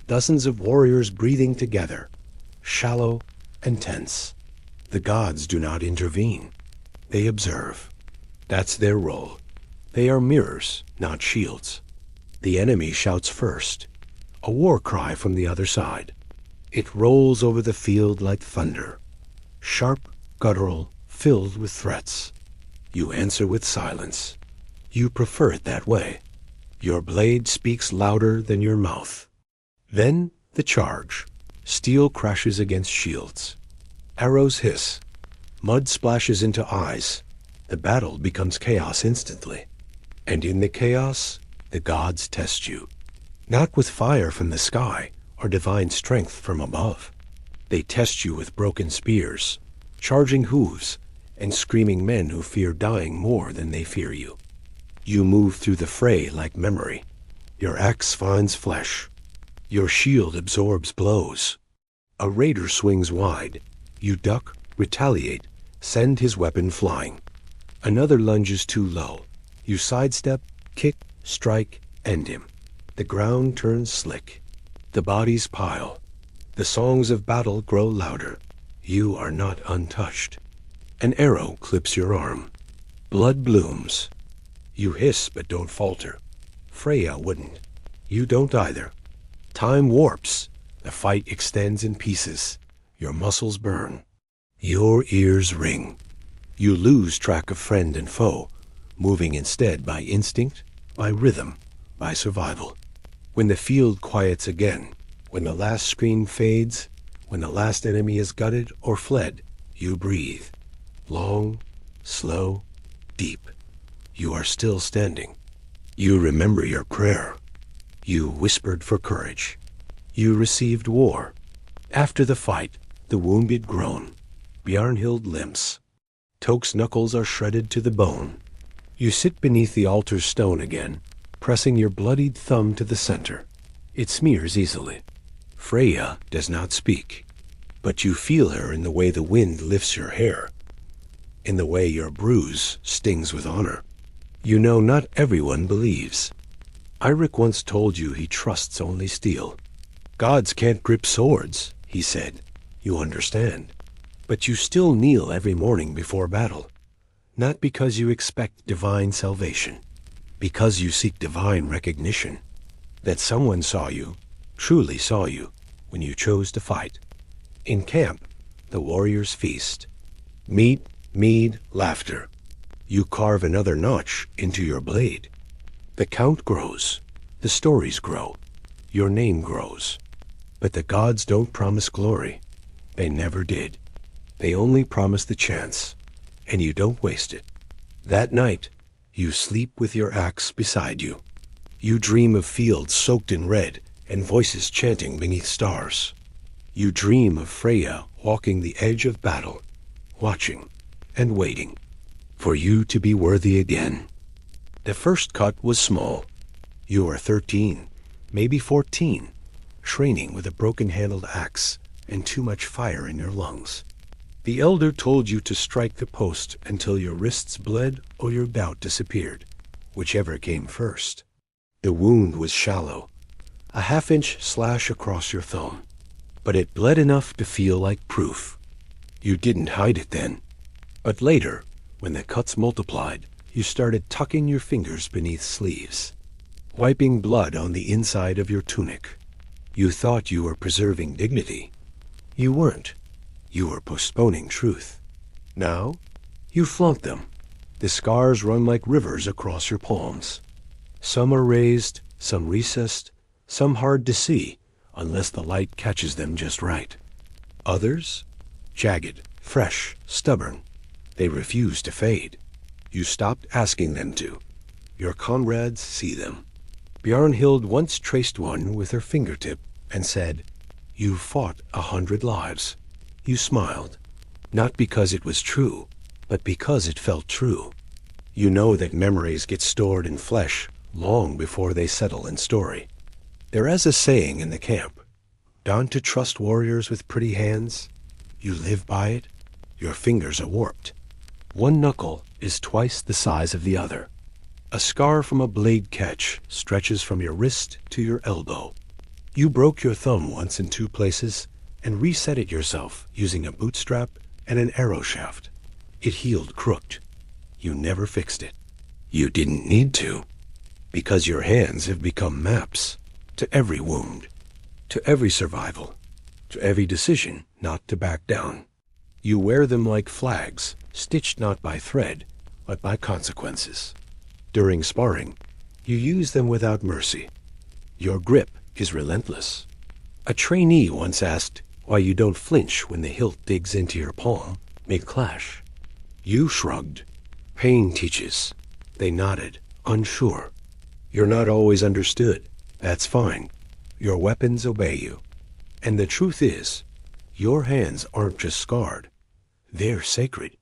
Dozens of warriors breathing together, shallow and tense. The gods do not intervene. They observe. That's their role. They are mirrors, not shields. The enemy shouts first, a war cry from the other side. It rolls over the field like thunder, sharp, guttural, filled with threats. You answer with silence. You prefer it that way. Your blade speaks louder than your mouth. Then the charge. Steel crashes against shields. Arrows hiss. Mud splashes into eyes. The battle becomes chaos instantly. And in the chaos, the gods test you. Not with fire from the sky or divine strength from above. They test you with broken spears, charging hooves, and screaming men who fear dying more than they fear you. You move through the fray like memory. Your axe finds flesh. Your shield absorbs blows. A raider swings wide. You duck, retaliate, send his weapon flying. Another lunges too low. You sidestep, kick, strike, end him. The ground turns slick. The bodies pile. The songs of battle grow louder. You are not untouched. An arrow clips your arm. Blood blooms. You hiss but don't falter. Freya wouldn't. You don't either. Time warps. The fight extends in pieces. Your muscles burn. Your ears ring. You lose track of friend and foe, moving instead by instinct, by rhythm, by survival. When the field quiets again, when the last screen fades, when the last enemy is gutted or fled, you breathe. Long, slow, deep. You are still standing. You remember your prayer. You whispered for courage. You received war. After the fight, the wounded groan. Bjarnhild limps. Tok's knuckles are shredded to the bone. You sit beneath the altar's stone again, pressing your bloodied thumb to the center. It smears easily. Freya does not speak, but you feel her in the way the wind lifts your hair, in the way your bruise stings with honor. You know not everyone believes. Eirik once told you he trusts only steel. Gods can't grip swords, he said. You understand. But you still kneel every morning before battle, not because you expect divine salvation, because you seek divine recognition, that someone saw you, truly saw you, when you chose to fight. In camp, the warriors feast. Meat, mead, laughter. You carve another notch into your blade. The count grows. The stories grow. Your name grows. But the gods don't promise glory. They never did. They only promise the chance, and you don't waste it. That night, you sleep with your axe beside you. You dream of fields soaked in red and voices chanting beneath stars. You dream of Freya walking the edge of battle, watching and waiting for you to be worthy again. The first cut was small. You are 13, maybe 14, training with a broken-handled axe and too much fire in your lungs. The elder told you to strike the post until your wrists bled or your doubt disappeared, whichever came first. The wound was shallow, a half-inch slash across your thumb, but it bled enough to feel like proof. You didn't hide it then, but later, when the cuts multiplied, you started tucking your fingers beneath sleeves, wiping blood on the inside of your tunic. You thought you were preserving dignity. You weren't. You were postponing truth. Now, you flaunt them. The scars run like rivers across your palms. Some are raised, some recessed, some hard to see, unless the light catches them just right. Others, jagged, fresh, stubborn, They refuse to fade. You stopped asking them to. Your comrades see them. Bjarnhild once traced one with her fingertip and said, "You fought 100 lives." You smiled, not because it was true, but because it felt true. You know that memories get stored in flesh long before they settle in story. There is a saying in the camp, "Don't to trust warriors with pretty hands." You live by it. Your fingers are warped. One knuckle is twice the size of the other. A scar from a blade catch stretches from your wrist to your elbow. You broke your thumb once in 2 places and reset it yourself using a bootstrap and an arrow shaft. It healed crooked. You never fixed it. You didn't need to, because your hands have become maps to every wound, to every survival, to every decision not to back down. You wear them like flags, stitched not by thread, but by consequences. During sparring, you use them without mercy. Your grip is relentless. A trainee once asked why you don't flinch when the hilt digs into your palm mid-clash. You shrugged. Pain teaches. They nodded, unsure. You're not always understood. That's fine. Your weapons obey you. And the truth is, your hands aren't just scarred. They're sacred.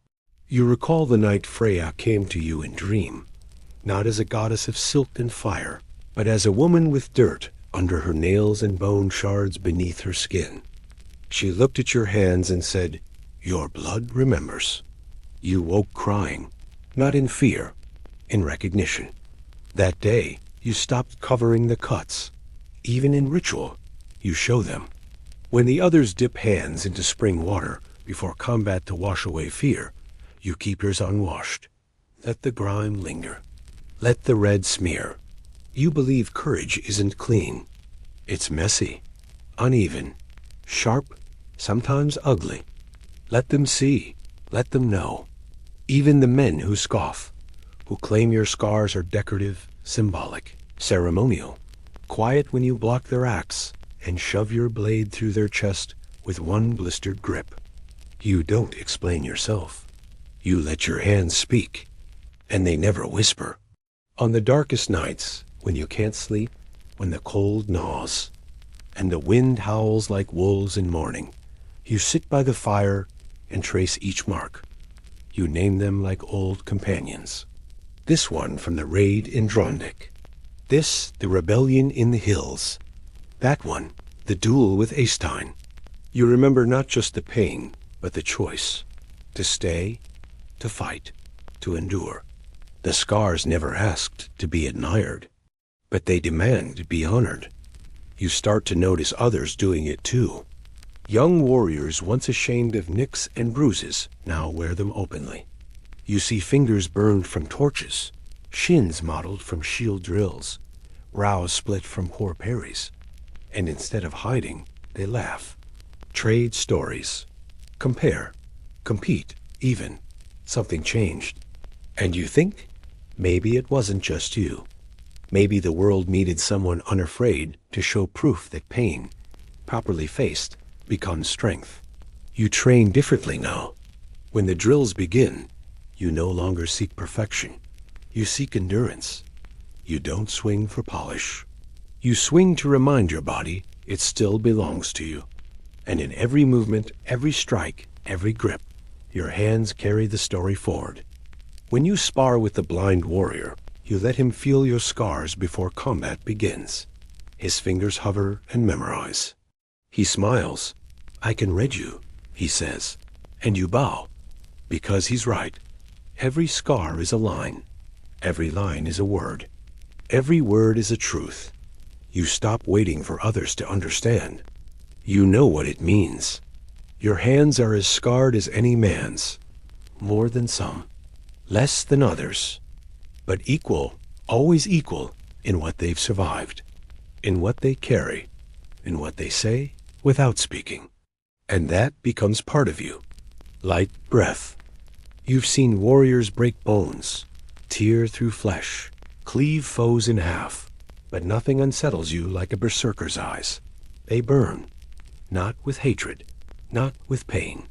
You recall the night Freya came to you in dream, not as a goddess of silk and fire, but as a woman with dirt under her nails and bone shards beneath her skin. She looked at your hands and said, "Your blood remembers." You woke crying, not in fear, in recognition. That day, you stopped covering the cuts. Even in ritual, you show them. When the others dip hands into spring water before combat to wash away fear, you keep yours unwashed. Let the grime linger. Let the red smear. You believe courage isn't clean. It's messy, uneven, sharp, sometimes ugly. Let them see. Let them know. Even the men who scoff, who claim your scars are decorative, symbolic, ceremonial, quiet when you block their axe and shove your blade through their chest with one blistered grip. You don't explain yourself. You let your hands speak, and they never whisper. On the darkest nights, when you can't sleep, when the cold gnaws, and the wind howls like wolves in mourning, you sit by the fire and trace each mark. You name them like old companions. This one from the raid in Drondik. This, the rebellion in the hills. That one, the duel with Eystein. You remember not just the pain, but the choice. To stay, to fight, to endure. The scars never asked to be admired, but they demand to be honored. You start to notice others doing it too. Young warriors once ashamed of nicks and bruises now wear them openly. You see fingers burned from torches, shins mottled from shield drills, brows split from poor parries. And instead of hiding, they laugh. Trade stories. Compare. Compete, even. Something changed. And you think, maybe it wasn't just you. Maybe the world needed someone unafraid to show proof that pain, properly faced, becomes strength. You train differently now. When the drills begin, you no longer seek perfection. You seek endurance. You don't swing for polish. You swing to remind your body it still belongs to you. And in every movement, every strike, every grip, your hands carry the story forward. When you spar with the blind warrior, you let him feel your scars before combat begins. His fingers hover and memorize. He smiles. "I can read you," he says, and you bow, because he's right. Every scar is a line. Every line is a word. Every word is a truth. You stop waiting for others to understand. You know what it means. Your hands are as scarred as any man's. More than some. Less than others. But equal, always equal, in what they've survived. In what they carry. In what they say without speaking. And that becomes part of you. Like breath. You've seen warriors break bones, tear through flesh, cleave foes in half, but nothing unsettles you like a berserker's eyes. They burn, not with hatred, not with pain,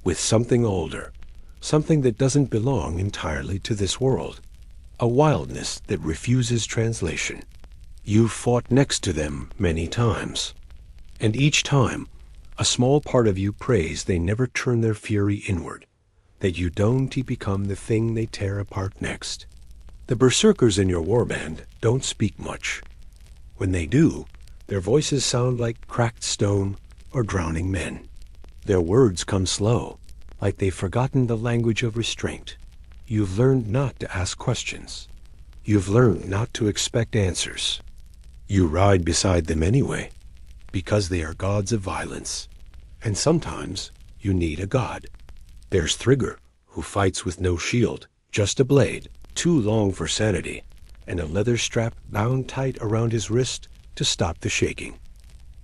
with something older, something that doesn't belong entirely to this world, a wildness that refuses translation. You've fought next to them many times, and each time, a small part of you prays they never turn their fury inward, that you don't become the thing they tear apart next. The berserkers in your warband don't speak much. When they do, their voices sound like cracked stone or drowning men. Their words come slow, like they've forgotten the language of restraint. You've learned not to ask questions. You've learned not to expect answers. You ride beside them anyway, because they are gods of violence. And sometimes you need a god. There's Thrigger, who fights with no shield, just a blade, too long for sanity, and a leather strap bound tight around his wrist to stop the shaking.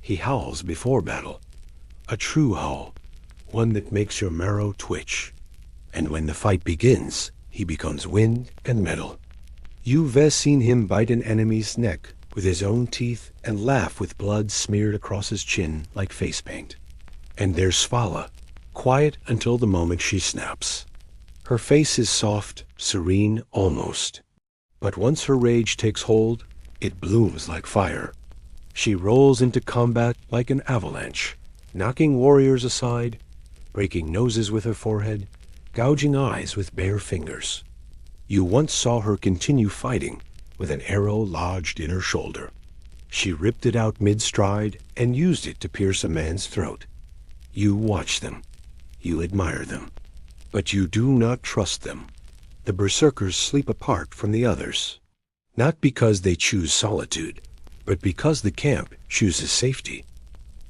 He howls before battle, a true howl, one that makes your marrow twitch. And when the fight begins, he becomes wind and metal. You've seen him bite an enemy's neck with his own teeth and laugh with blood smeared across his chin like face paint. And there's Svala, quiet until the moment she snaps. Her face is soft, serene almost. But once her rage takes hold, it blooms like fire. She rolls into combat like an avalanche, knocking warriors aside, breaking noses with her forehead, gouging eyes with bare fingers. You once saw her continue fighting with an arrow lodged in her shoulder. She ripped it out mid-stride and used it to pierce a man's throat. You watch them. You admire them. But you do not trust them. The berserkers sleep apart from the others, not because they choose solitude, but because the camp chooses safety.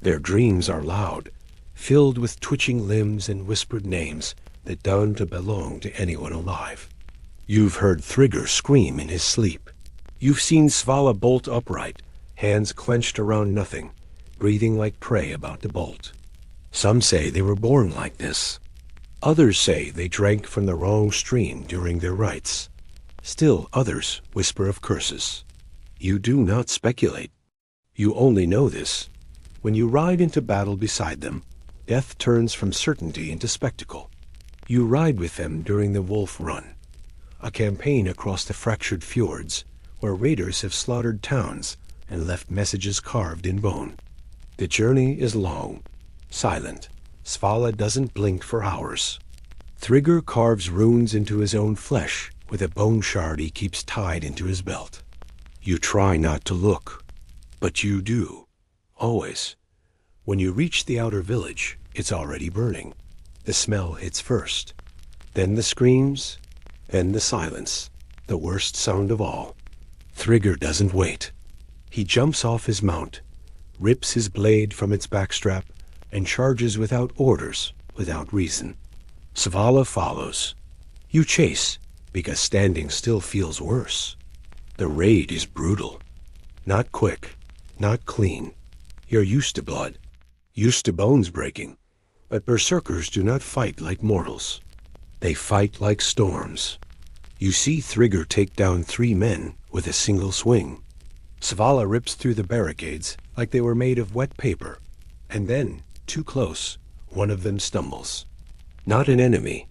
Their dreams are loud, filled with twitching limbs and whispered names that don't belong to anyone alive. You've heard Thrigger scream in his sleep. You've seen Svala bolt upright, hands clenched around nothing, breathing like prey about to bolt. Some say they were born like this. Others say they drank from the wrong stream during their rites. Still others whisper of curses. You do not speculate. You only know this. When you ride into battle beside them, death turns from certainty into spectacle. You ride with them during the Wolf Run, a campaign across the fractured fjords where raiders have slaughtered towns and left messages carved in bone. The journey is long, silent. Svala doesn't blink for hours. Thrigger carves runes into his own flesh with a bone shard he keeps tied into his belt. You try not to look, but you do, always. When you reach the outer village, it's already burning. The smell hits first, then the screams, then the silence, the worst sound of all. Thrigger doesn't wait. He jumps off his mount, rips his blade from its backstrap, and charges without orders, without reason. Svala follows. You chase, because standing still feels worse. The raid is brutal. Not quick, not clean. You're used to blood, used to bones breaking. But berserkers do not fight like mortals. They fight like storms. You see Thrigger take down 3 men with a single swing. Svala rips through the barricades like they were made of wet paper, and then, too close, one of them stumbles. Not an enemy.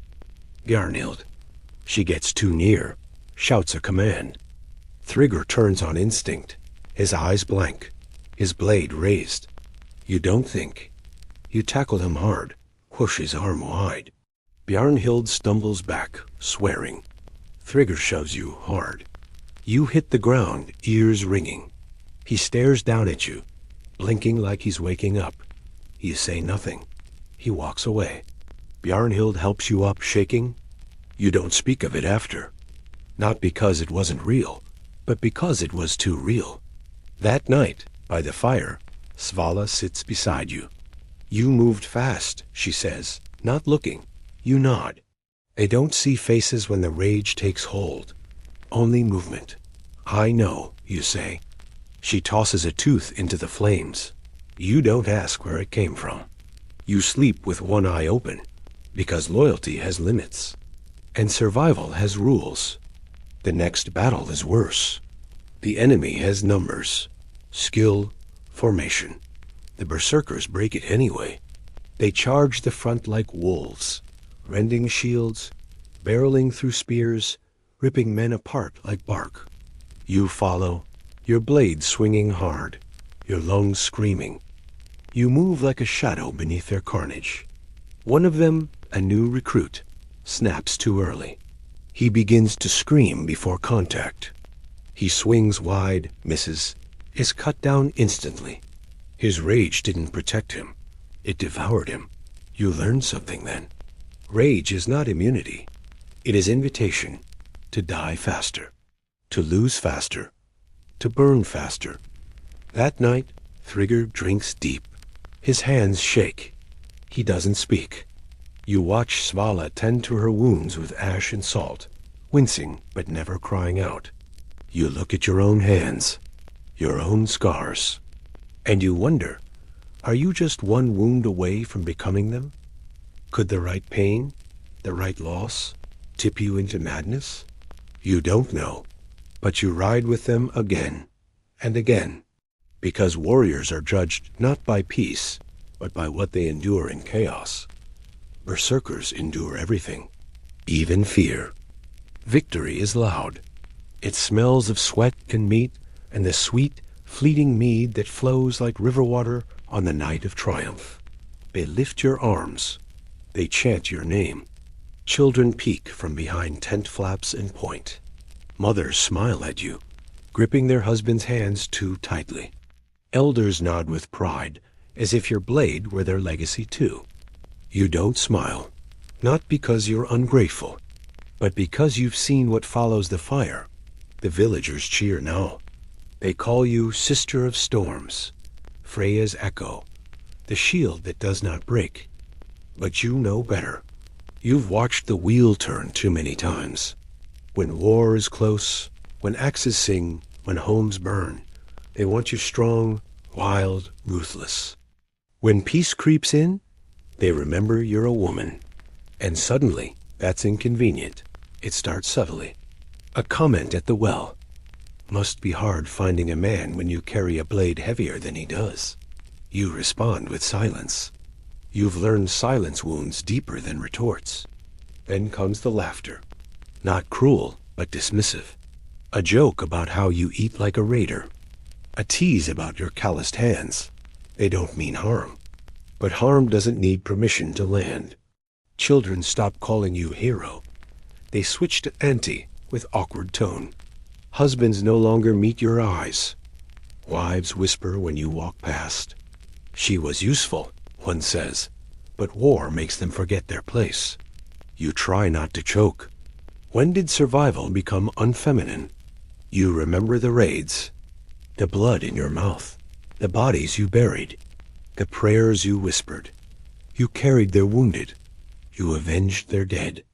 Bjarnhild. She gets too near, shouts a command. Thrigger turns on instinct, his eyes blank, his blade raised. You don't think. You tackle him hard, push his arm wide. Bjarnhild stumbles back, swearing. Thrigger shoves you hard. You hit the ground, ears ringing. He stares down at you, blinking like he's waking up. You say nothing. He walks away. Bjarnhild helps you up, shaking. You don't speak of it after. Not because it wasn't real, but because it was too real. That night, by the fire, Svala sits beside you. You moved fast, she says, not looking. You nod. They don't see faces when the rage takes hold. Only movement. I know, you say. She tosses a tooth into the flames. You don't ask where it came from. You sleep with one eye open, because loyalty has limits, and survival has rules. The next battle is worse. The enemy has numbers, skill, formation. The berserkers break it anyway. They charge the front like wolves, rending shields, barreling through spears, ripping men apart like bark. You follow, your blade swinging hard, your lungs screaming. You move like a shadow beneath their carnage. One of them, a new recruit, snaps too early. He begins to scream before contact. He swings wide, misses, is cut down instantly. His rage didn't protect him. It devoured him. You learn something then. Rage is not immunity. It is invitation to die faster, to lose faster, to burn faster. That night, Thrigger drinks deep. His hands shake. He doesn't speak. You watch Svala tend to her wounds with ash and salt, wincing but never crying out. You look at your own hands, your own scars, and you wonder, are you just one wound away from becoming them? Could the right pain, the right loss, tip you into madness? You don't know, but you ride with them again and again, because warriors are judged not by peace, but by what they endure in chaos. Berserkers endure everything, even fear. Victory is loud. It smells of sweat and meat and the sweet, fleeting mead that flows like river water on the night of triumph. They lift your arms. They chant your name. Children peek from behind tent flaps and point. Mothers smile at you, gripping their husbands' hands too tightly. Elders nod with pride, as if your blade were their legacy too. You don't smile, not because you're ungrateful, but because you've seen what follows the fire. The villagers cheer now. They call you Sister of Storms, Freya's echo, the shield that does not break. But you know better. You've watched the wheel turn too many times. When war is close, when axes sing, when homes burn, they want you strong, wild, ruthless. When peace creeps in, they remember you're a woman. And suddenly, that's inconvenient. It starts subtly. A comment at the well. Must be hard finding a man when you carry a blade heavier than he does. You respond with silence. You've learned silence wounds deeper than retorts. Then comes the laughter. Not cruel, but dismissive. A joke about how you eat like a raider. A tease about your calloused hands. They don't mean harm. But harm doesn't need permission to land. Children stop calling you hero. They switch to auntie with awkward tone. Husbands no longer meet your eyes. Wives whisper when you walk past. She was useful, one says, but war makes them forget their place. You try not to choke. When did survival become unfeminine? You remember the raids, the blood in your mouth, the bodies you buried, the prayers you whispered. You carried their wounded. You avenged their dead.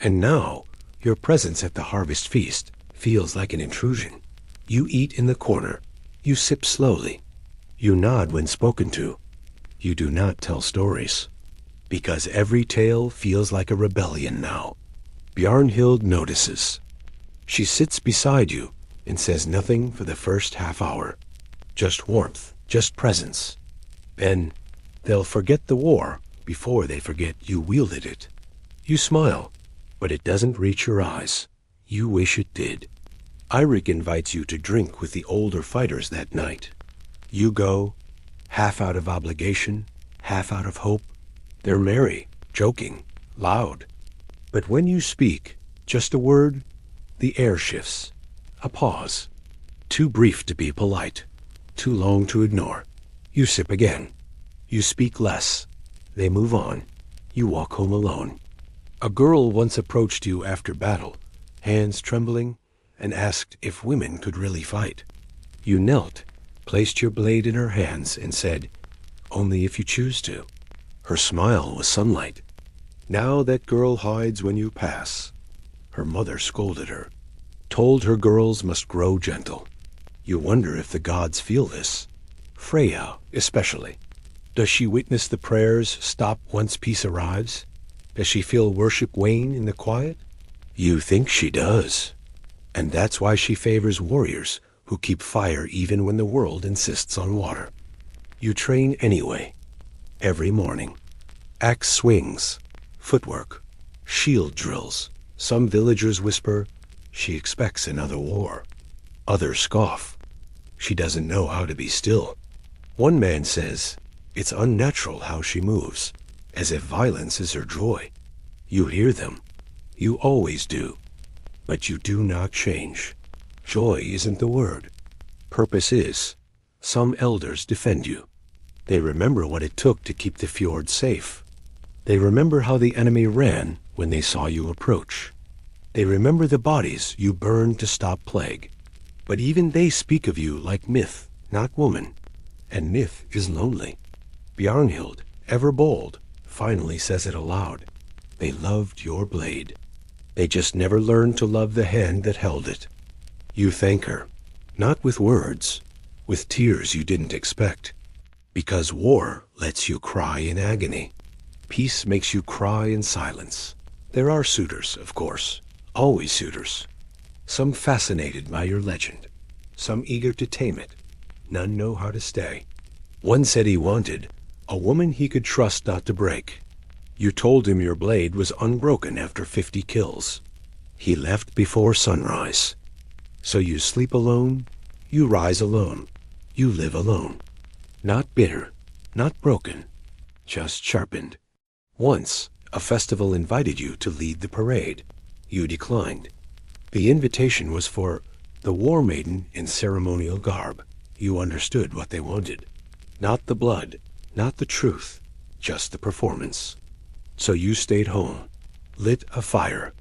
And now, your presence at the harvest feast feels like an intrusion. You eat in the corner. You sip slowly. You nod when spoken to. You do not tell stories. Because every tale feels like a rebellion now. Bjarnhild notices. She sits beside you and says nothing for the first half hour. Just warmth, just presence. Then, they'll forget the war before they forget you wielded it. You smile, but it doesn't reach your eyes. You wish it did. Eirik invites you to drink with the older fighters that night. You go, half out of obligation, half out of hope. They're merry, joking, loud. But when you speak, just a word, the air shifts. A pause. Too brief to be polite, too long to ignore. You sip again. You speak less. They move on. You walk home alone. A girl once approached you after battle, hands trembling, and asked if women could really fight. You knelt, placed your blade in her hands, and said, "Only if you choose to." Her smile was sunlight. Now that girl hides when you pass. Her mother scolded her, told her girls must grow gentle. You wonder if the gods feel this. Freya, especially. Does she witness the prayers stop once peace arrives? Does she feel worship wane in the quiet? You think she does. And that's why she favors warriors who keep fire even when the world insists on water. You train anyway. Every morning. Axe swings. Footwork. Shield drills. Some villagers whisper, "She expects another war." Others scoff, "She doesn't know how to be still." One man says, "It's unnatural how she moves, as if violence is her joy." You hear them. You always do. But you do not change. Joy isn't the word. Purpose is. Some elders defend you. They remember what it took to keep the fjord safe. They remember how the enemy ran when they saw you approach. They remember the bodies you burned to stop plague. But even they speak of you like myth, not woman. And myth is lonely. Bjarnhild, ever bold, finally says it aloud. They loved your blade. They just never learned to love the hand that held it. You thank her, not with words, with tears you didn't expect. Because war lets you cry in agony. Peace makes you cry in silence. There are suitors, of course, always suitors. Some fascinated by your legend, some eager to tame it. None know how to stay. One said he wanted a woman he could trust not to break. You told him your blade was unbroken after 50 kills. He left before sunrise. So you sleep alone, you rise alone, you live alone. Not bitter, not broken, just sharpened. Once, a festival invited you to lead the parade. You declined. The invitation was for the war maiden in ceremonial garb. You understood what they wanted. Not the blood, not the truth, just the performance. So you stayed home, lit a fire,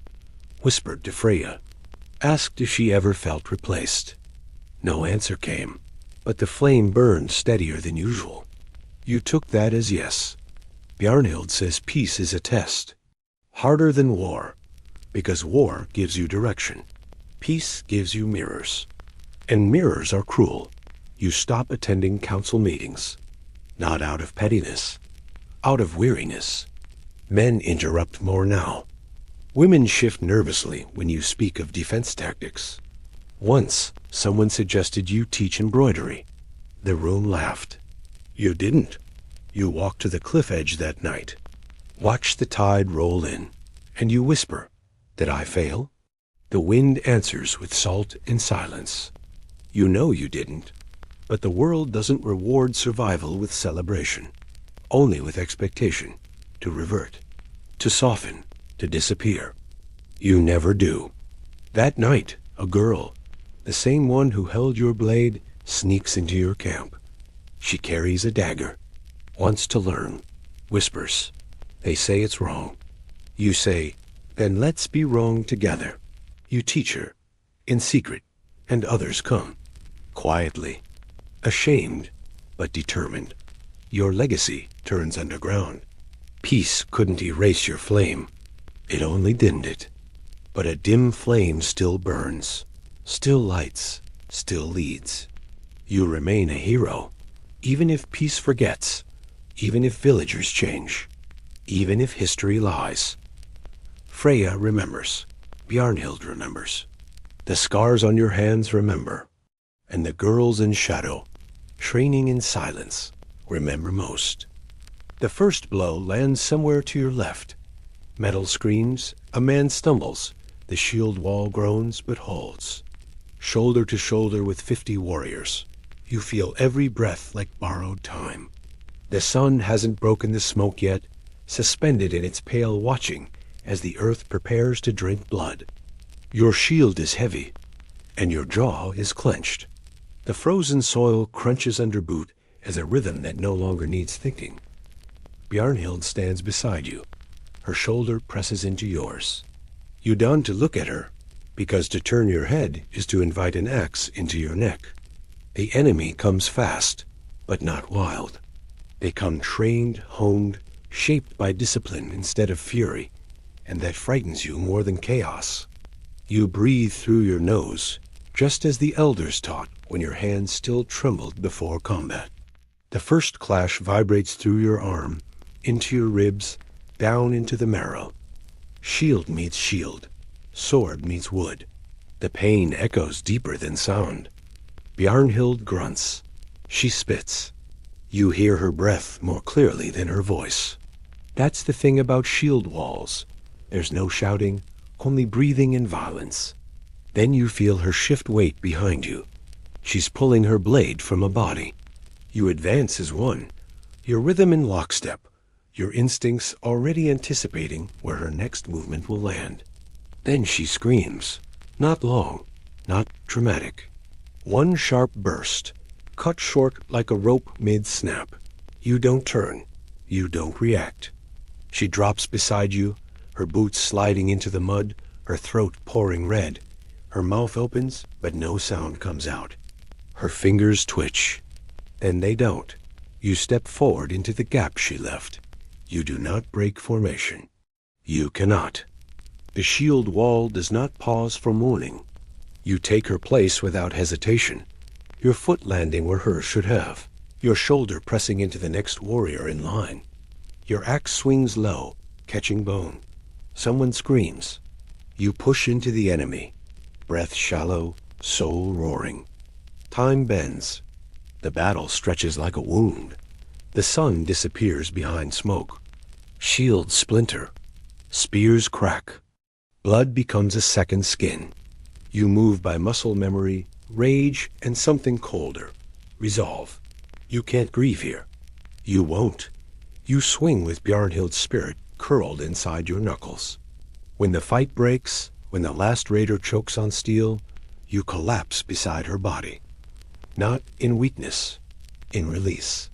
whispered to Freya, asked if she ever felt replaced. No answer came, but the flame burned steadier than usual. You took that as yes. Bjarnhild says peace is a test. Harder than war, because war gives you direction. Peace gives you mirrors. And mirrors are cruel. You stop attending council meetings. Not out of pettiness, out of weariness. Men interrupt more now. Women shift nervously when you speak of defense tactics. Once, someone suggested you teach embroidery. The room laughed. You didn't. You walked to the cliff edge that night. Watch the tide roll in, and you whisper, "Did I fail?" The wind answers with salt and silence. You know you didn't, but the world doesn't reward survival with celebration, only with expectation, to revert, to soften, to disappear. You never do. That night, a girl, the same one who held your blade, sneaks into your camp. She carries a dagger, wants to learn, whispers. They say it's wrong. You say, "Then let's be wrong together." You teach her, in secret, and others come, quietly, ashamed, but determined. Your legacy turns underground. Peace couldn't erase your flame. It only dimmed it. But a dim flame still burns, still lights, still leads. You remain a hero, even if peace forgets, even if villagers change, even if history lies. Freya remembers. Bjarnhild remembers. The scars on your hands remember. And the girls in shadow, training in silence, remember most. The first blow lands somewhere to your left. Metal screams, a man stumbles, the shield wall groans but holds. Shoulder to shoulder with 50 warriors, you feel every breath like borrowed time. The sun hasn't broken the smoke yet, suspended in its pale watching as the earth prepares to drink blood. Your shield is heavy, and your jaw is clenched. The frozen soil crunches under boot as a rhythm that no longer needs thinking. Bjarnhild stands beside you. Her shoulder presses into yours. You don to look at her, because to turn your head is to invite an axe into your neck. The enemy comes fast, but not wild. They come trained, honed, shaped by discipline instead of fury, and that frightens you more than chaos. You breathe through your nose, just as the elders taught when your hands still trembled before combat. The first clash vibrates through your arm, into your ribs, down into the marrow. Shield meets shield, sword meets wood. The pain echoes deeper than sound. Bjarnhild grunts. She spits. You hear her breath more clearly than her voice. That's the thing about shield walls. There's no shouting, only breathing and violence. Then you feel her shift weight behind you. She's pulling her blade from a body. You advance as one, your rhythm in lockstep, your instincts already anticipating where her next movement will land. Then she screams. Not long, not dramatic. One sharp burst, cut short like a rope mid-snap. You don't turn. You don't react. She drops beside you, her boots sliding into the mud, her throat pouring red. Her mouth opens, but no sound comes out. Her fingers twitch. Then they don't. You step forward into the gap she left. You do not break formation. You cannot. The shield wall does not pause for mourning. You take her place without hesitation, your foot landing where hers should have, your shoulder pressing into the next warrior in line. Your axe swings low, catching bone. Someone screams. You push into the enemy, breath shallow, soul roaring. Time bends. The battle stretches like a wound. The sun disappears behind smoke. Shields splinter. Spears crack. Blood becomes a second skin. You move by muscle memory, rage, and something colder. Resolve. You can't grieve here. You won't. You swing with Bjarnhild's spirit curled inside your knuckles. When the fight breaks, when the last raider chokes on steel, you collapse beside her body. Not in weakness, in release.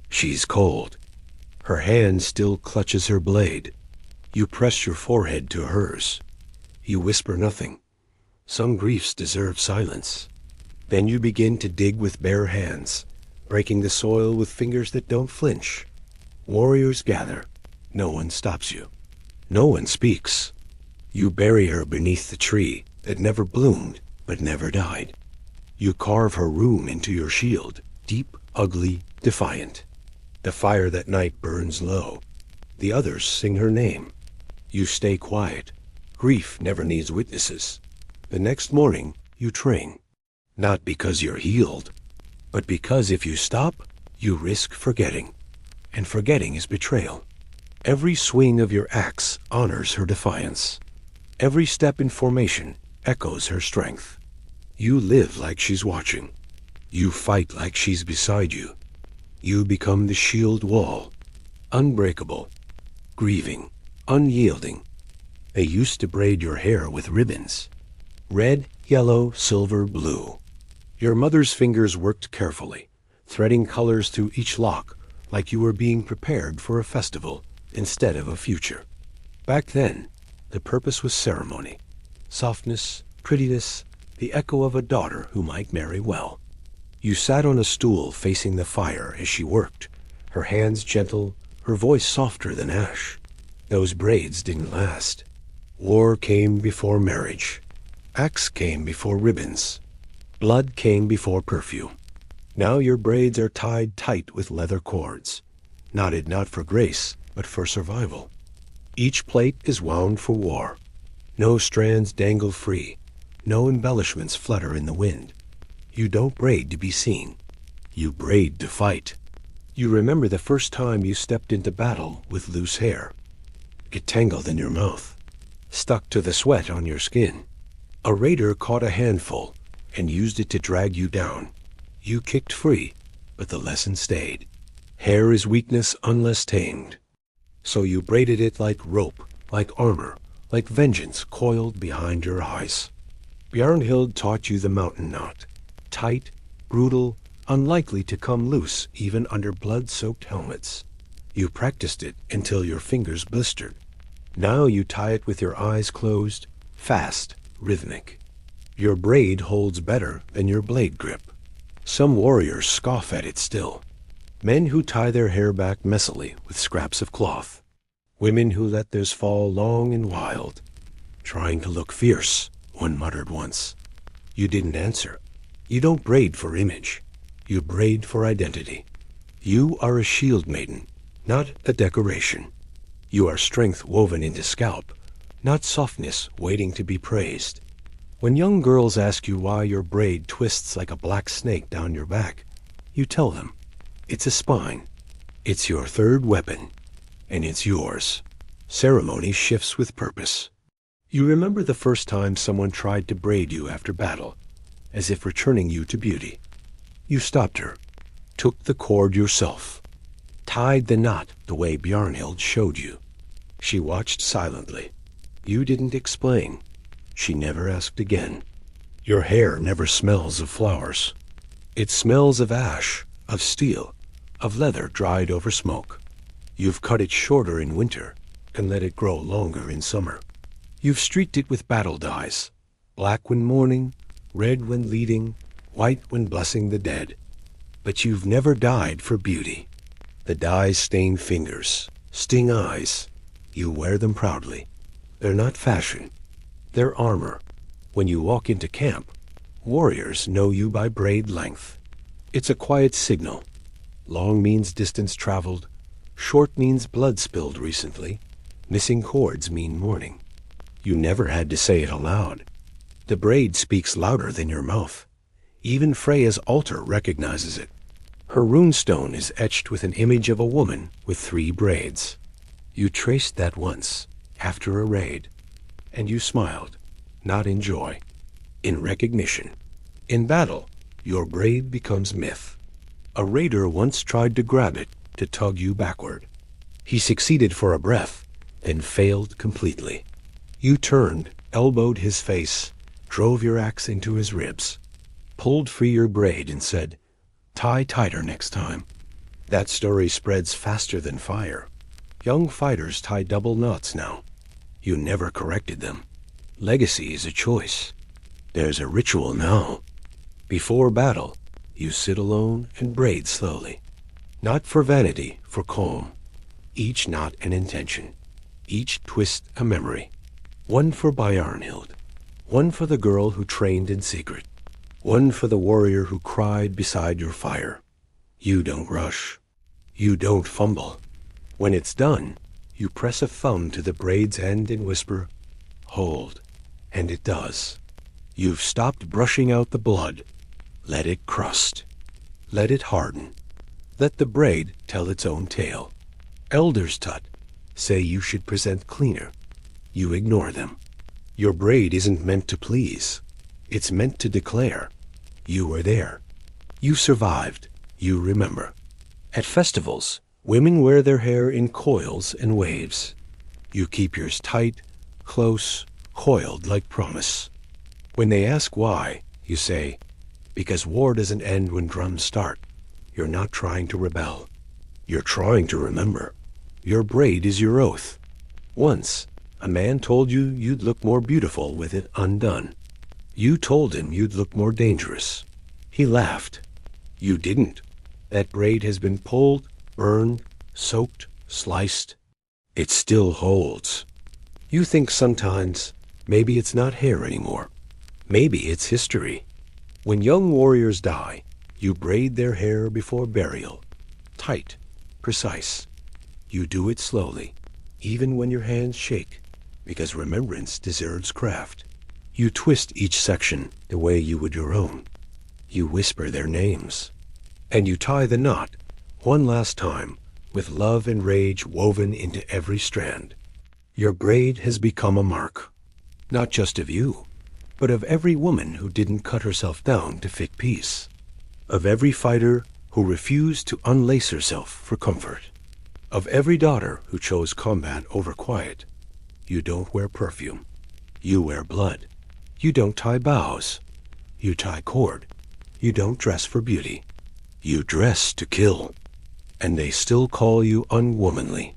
She's cold. Her hand still clutches her blade. You press your forehead to hers. You whisper nothing. Some griefs deserve silence. Then you begin to dig with bare hands, breaking the soil with fingers that don't flinch. Warriors gather. No one stops you. No one speaks. You bury her beneath the tree that never bloomed but never died. You carve her rune into your shield, deep, ugly, defiant. The fire that night burns low. The others sing her name. You stay quiet. Grief never needs witnesses. The next morning, you train. Not because you're healed, but because if you stop, you risk forgetting. And forgetting is betrayal. Every swing of your axe honors her defiance. Every step in formation echoes her strength. You live like she's watching. You fight like she's beside you. You become the shield wall, unbreakable, grieving, unyielding. They used to braid your hair with ribbons. Red, yellow, silver, blue. Your mother's fingers worked carefully, threading colors through each lock like you were being prepared for a festival instead of a future. Back then, the purpose was ceremony, softness, prettiness, the echo of a daughter who might marry well. You sat on a stool facing the fire as she worked, her hands gentle, her voice softer than ash. Those braids didn't last. War came before marriage. Axe came before ribbons. Blood came before perfume. Now your braids are tied tight with leather cords, knotted not for grace, but for survival. Each plait is wound for war. No strands dangle free. No embellishments flutter in the wind. You don't braid to be seen. You braid to fight. You remember the first time you stepped into battle with loose hair. Get tangled in your mouth, stuck to the sweat on your skin. A raider caught a handful and used it to drag you down. You kicked free, but the lesson stayed. Hair is weakness unless tamed. So you braided it like rope, like armor, like vengeance coiled behind your eyes. Bjarnhild taught you the mountain knot, tight, brutal, unlikely to come loose even under blood-soaked helmets. You practiced it until your fingers blistered. Now you tie it with your eyes closed, fast, rhythmic. Your braid holds better than your blade grip. Some warriors scoff at it still. Men who tie their hair back messily with scraps of cloth. Women who let theirs fall long and wild. Trying to look fierce, one muttered once. You didn't answer. You don't braid for image. You braid for identity. You are a shield maiden, not a decoration. You are strength woven into scalp, not softness waiting to be praised. When young girls ask you why your braid twists like a black snake down your back, you tell them, it's a spine. It's your third weapon, and it's yours. Ceremony shifts with purpose. You remember the first time someone tried to braid you after battle, as if returning you to beauty. You stopped her, took the cord yourself, tied the knot the way Bjarnhild showed you. She watched silently. You didn't explain. She never asked again. Your hair never smells of flowers. It smells of ash, of steel, of leather dried over smoke. You've cut it shorter in winter and let it grow longer in summer. You've streaked it with battle dyes, black when mourning, red when leading, white when blessing the dead. But you've never dyed for beauty. The dyes stain fingers, sting eyes. You wear them proudly. They're not fashion. They're armor. When you walk into camp, warriors know you by braid length. It's a quiet signal. Long means distance traveled. Short means blood spilled recently. Missing cords mean mourning. You never had to say it aloud. The braid speaks louder than your mouth. Even Freya's altar recognizes it. Her runestone is etched with an image of a woman with 3 braids. You traced that once, after a raid, and you smiled, not in joy, in recognition. In battle, your braid becomes myth. A raider once tried to grab it, to tug you backward. He succeeded for a breath, then failed completely. You turned, elbowed his face, drove your axe into his ribs, pulled free your braid and said, "Tie tighter next time." That story spreads faster than fire. Young fighters tie double knots now. You never corrected them. Legacy is a choice. There's a ritual now. Before battle, you sit alone and braid slowly. Not for vanity, for calm. Each knot an intention. Each twist a memory. One for Bjarnhild. One for the girl who trained in secret. One for the warrior who cried beside your fire. You don't rush. You don't fumble. When it's done, you press a thumb to the braid's end and whisper, "Hold." And it does. You've stopped brushing out the blood. Let it crust. Let it harden. Let the braid tell its own tale. Elders tut say you should present cleaner. You ignore them. Your braid isn't meant to please. It's meant to declare. You were there. You survived. You remember. At festivals, women wear their hair in coils and waves. You keep yours tight, close, coiled like promise. When they ask why, you say, "Because war doesn't end when drums start." You're not trying to rebel. You're trying to remember. Your braid is your oath. Once, a man told you you'd look more beautiful with it undone. You told him you'd look more dangerous. He laughed. You didn't. That braid has been pulled, burned, soaked, sliced. It still holds. You think sometimes, maybe it's not hair anymore. Maybe it's history. When young warriors die, you braid their hair before burial. Tight, precise. You do it slowly, even when your hands shake, because remembrance deserves craft. You twist each section the way you would your own. You whisper their names. And you tie the knot, one last time, with love and rage woven into every strand. Your braid has become a mark, not just of you, but of every woman who didn't cut herself down to fit peace, of every fighter who refused to unlace herself for comfort, of every daughter who chose combat over quiet. You don't wear perfume. You wear blood. You don't tie bows. You tie cord. You don't dress for beauty. You dress to kill. And they still call you unwomanly,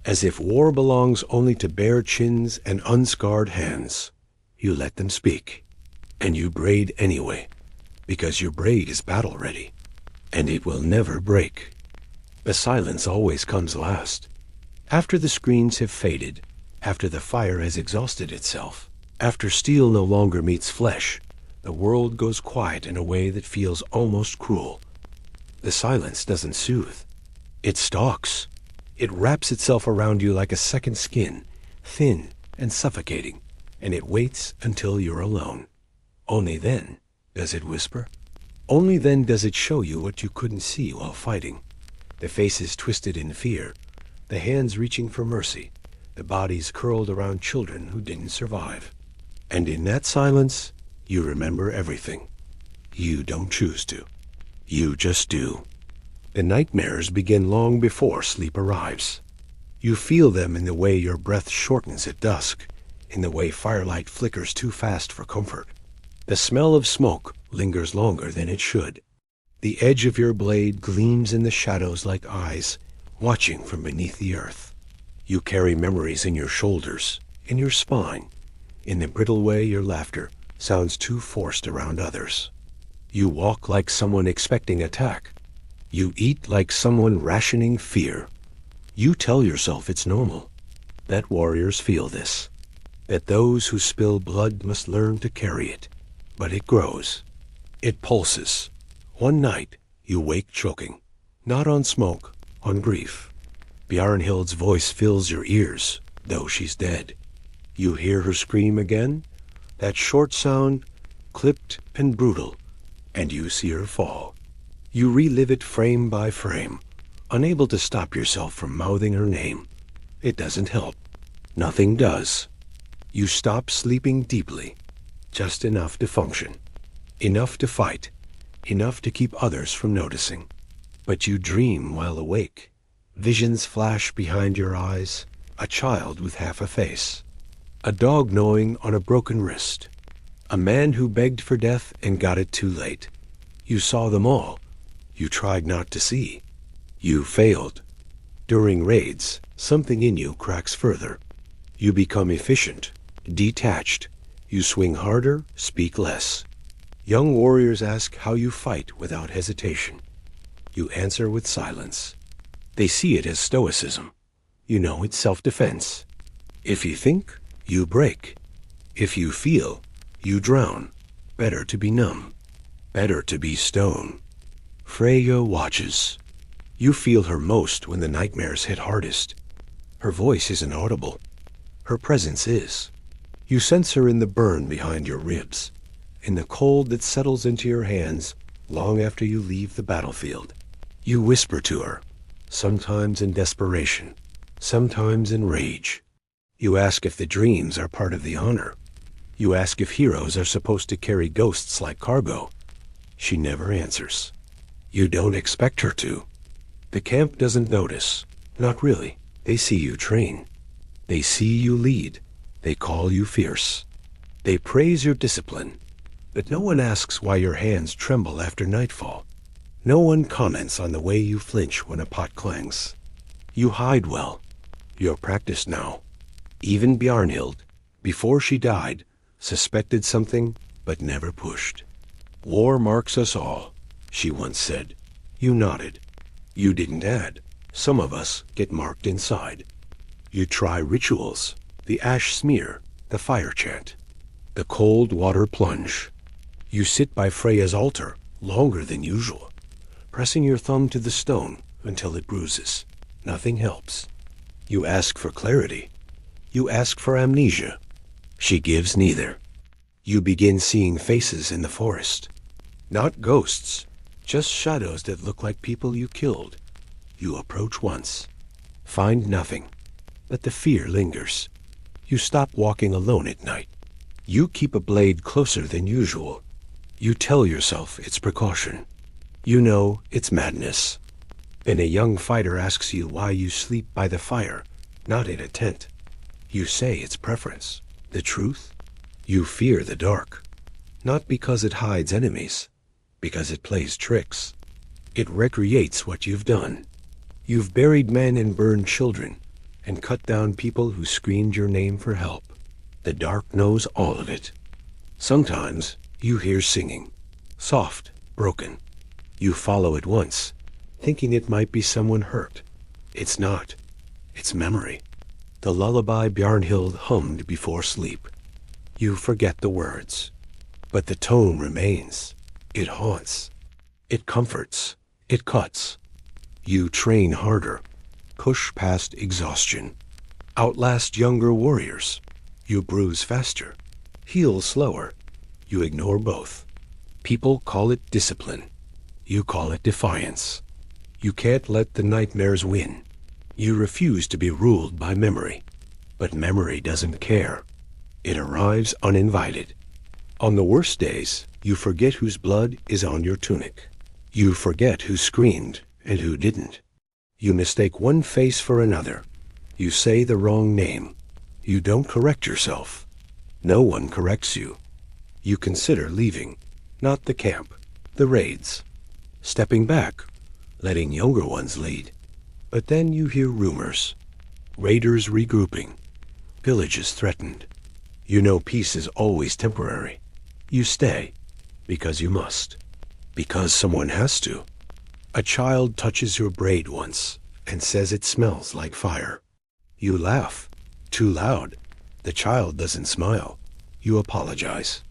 as if war belongs only to bare chins and unscarred hands. You let them speak, and you braid anyway, because your braid is battle ready, and it will never break. The silence always comes last. After the screens have faded, after the fire has exhausted itself, after steel no longer meets flesh, the world goes quiet in a way that feels almost cruel. The silence doesn't soothe. It stalks. It wraps itself around you like a second skin, thin and suffocating, and it waits until you're alone. Only then does it whisper. Only then does it show you what you couldn't see while fighting. The faces twisted in fear, the hands reaching for mercy, the bodies curled around children who didn't survive. And in that silence, you remember everything. You don't choose to. You just do. The nightmares begin long before sleep arrives. You feel them in the way your breath shortens at dusk, in the way firelight flickers too fast for comfort. The smell of smoke lingers longer than it should. The edge of your blade gleams in the shadows like eyes, watching from beneath the earth. You carry memories in your shoulders, in your spine, in the brittle way your laughter sounds too forced around others. You walk like someone expecting attack. You eat like someone rationing fear. You tell yourself it's normal, that warriors feel this, that those who spill blood must learn to carry it. But it grows. It pulses. One night, you wake choking, not on smoke, on grief. Bjarnhild's voice fills your ears, though she's dead. You hear her scream again, that short sound, clipped and brutal, and you see her fall. You relive it frame by frame, unable to stop yourself from mouthing her name. It doesn't help. Nothing does. You stop sleeping deeply, just enough to function, enough to fight, enough to keep others from noticing. But you dream while awake. Visions flash behind your eyes, a child with half a face, a dog gnawing on a broken wrist, a man who begged for death and got it too late. You saw them all. You tried not to see. You failed. During raids, something in you cracks further. You become efficient, detached. You swing harder, speak less. Young warriors ask how you fight without hesitation. You answer with silence. They see it as stoicism. You know it's self-defense. If you think, you break. If you feel, you drown. Better to be numb. Better to be stone. Freya watches. You feel her most when the nightmares hit hardest. Her voice isn't audible. Her presence is. You sense her in the burn behind your ribs, in the cold that settles into your hands long after you leave the battlefield. You whisper to her, sometimes in desperation, sometimes in rage. You ask if the dreams are part of the honor. You ask if heroes are supposed to carry ghosts like cargo. She never answers. You don't expect her to. The camp doesn't notice. Not really. They see you train. They see you lead. They call you fierce. They praise your discipline. But no one asks why your hands tremble after nightfall. No one comments on the way you flinch when a pot clangs. You hide well. You're practiced now. Even Bjarnhild, before she died, suspected something but never pushed. War marks us all, she once said. You nodded. You didn't add. Some of us get marked inside. You try rituals, the ash smear, the fire chant, the cold water plunge. You sit by Freya's altar longer than usual, pressing your thumb to the stone until it bruises. Nothing helps. You ask for clarity. You ask for amnesia. She gives neither. You begin seeing faces in the forest. Not ghosts, just shadows that look like people you killed. You approach once. Find nothing. But the fear lingers. You stop walking alone at night. You keep a blade closer than usual. You tell yourself it's precaution. You know it's madness. Then a young fighter asks you why you sleep by the fire, not in a tent. You say it's preference. The truth? You fear the dark. Not because it hides enemies, because it plays tricks. It recreates what you've done. You've buried men and burned children, and cut down people who screamed your name for help. The dark knows all of it. Sometimes you hear singing, soft, broken. You follow it once, thinking it might be someone hurt. It's not. It's memory. The lullaby Bjarnhild hummed before sleep. You forget the words, but the tone remains. It haunts. It comforts. It cuts. You train harder, push past exhaustion, outlast younger warriors. You bruise faster, heal slower. You ignore both. People call it discipline. You call it defiance. You can't let the nightmares win. You refuse to be ruled by memory. But memory doesn't care. It arrives uninvited. On the worst days, you forget whose blood is on your tunic. You forget who screamed and who didn't. You mistake one face for another. You say the wrong name. You don't correct yourself. No one corrects you. You consider leaving, not the camp, the raids. Stepping back, letting younger ones lead. But then you hear rumors. Raiders regrouping. Villages threatened. You know peace is always temporary. You stay, because you must. Because someone has to. A child touches your braid once and says it smells like fire. You laugh. Too loud. The child doesn't smile. You apologize.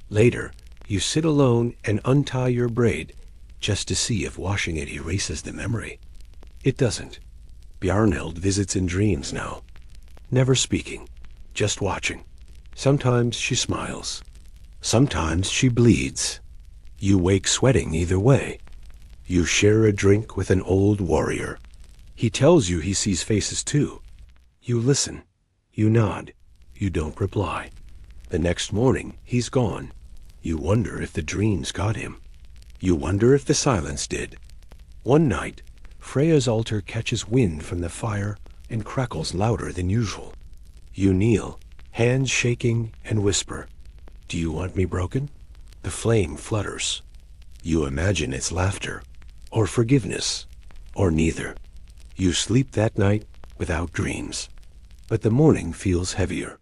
Later, you sit alone and untie your braid just to see if washing it erases the memory. It doesn't. Bjarnhild visits in dreams now. Never speaking, just watching. Sometimes she smiles. Sometimes she bleeds. You wake sweating either way. You share a drink with an old warrior. He tells you he sees faces too. You listen. You nod. You don't reply. The next morning, he's gone. You wonder if the dreams got him. You wonder if the silence did. One night, Freya's altar catches wind from the fire and crackles louder than usual. You kneel, hands shaking, and whisper, "Do you want me broken?" The flame flutters. You imagine it's laughter, or forgiveness, or neither. You sleep that night without dreams. But the morning feels heavier.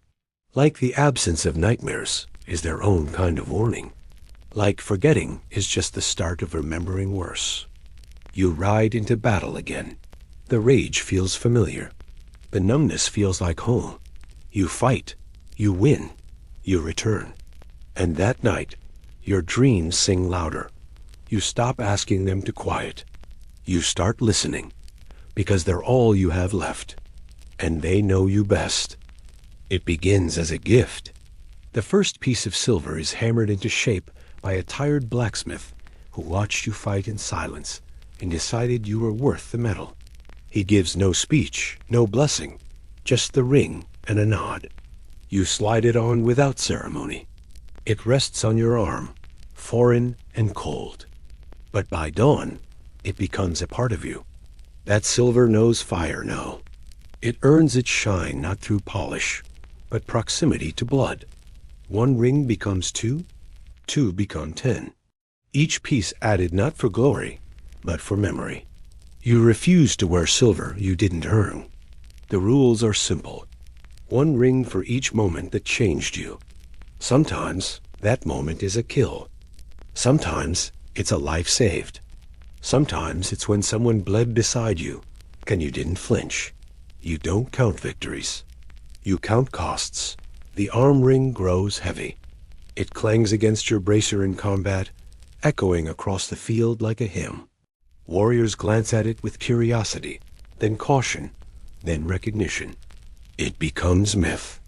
Like the absence of nightmares is their own kind of warning. Like forgetting is just the start of remembering worse. You ride into battle again. The rage feels familiar. The numbness feels like home. You fight. You win. You return. And that night, your dreams sing louder. You stop asking them to quiet. You start listening, because they're all you have left. And they know you best. It begins as a gift. The first piece of silver is hammered into shape by a tired blacksmith who watched you fight in silence and decided you were worth the metal. He gives no speech, no blessing, just the ring and a nod. You slide it on without ceremony. It rests on your arm, foreign and cold. But by dawn, it becomes a part of you. That silver knows fire now. It earns its shine not through polish, but proximity to blood. One ring becomes two, two become 10. Each piece added not for glory, but for memory. You refuse to wear silver you didn't earn. The rules are simple. One ring for each moment that changed you. Sometimes that moment is a kill. Sometimes it's a life saved. Sometimes it's when someone bled beside you, and you didn't flinch. You don't count victories. You count costs. The arm ring grows heavy. It clangs against your bracer in combat, echoing across the field like a hymn. Warriors glance at it with curiosity, then caution, then recognition. It becomes myth.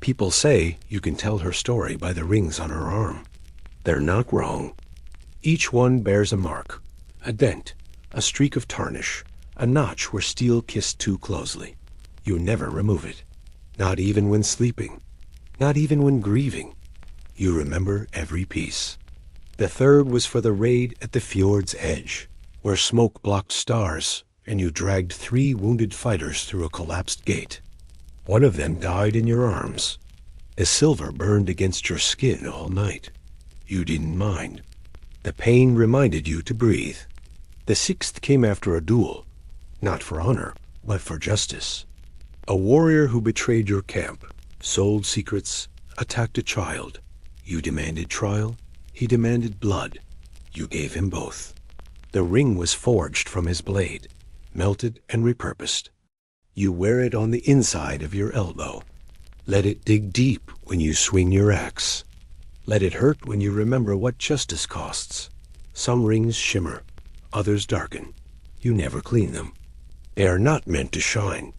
People say you can tell her story by the rings on her arm. They're not wrong. Each one bears a mark, a dent, a streak of tarnish, a notch where steel kissed too closely. You never remove it, not even when sleeping, not even when grieving. You remember every piece. The third was for the raid at the fjord's edge, where smoke blocked stars, and you dragged 3 wounded fighters through a collapsed gate. One of them died in your arms. The silver burned against your skin all night. You didn't mind. The pain reminded you to breathe. The 6th came after a duel, not for honor, but for justice. A warrior who betrayed your camp, sold secrets, attacked a child. You demanded trial. He demanded blood. You gave him both. The ring was forged from his blade, melted and repurposed. You wear it on the inside of your elbow. Let it dig deep when you swing your axe. Let it hurt when you remember what justice costs. Some rings shimmer, others darken. You never clean them. They are not meant to shine.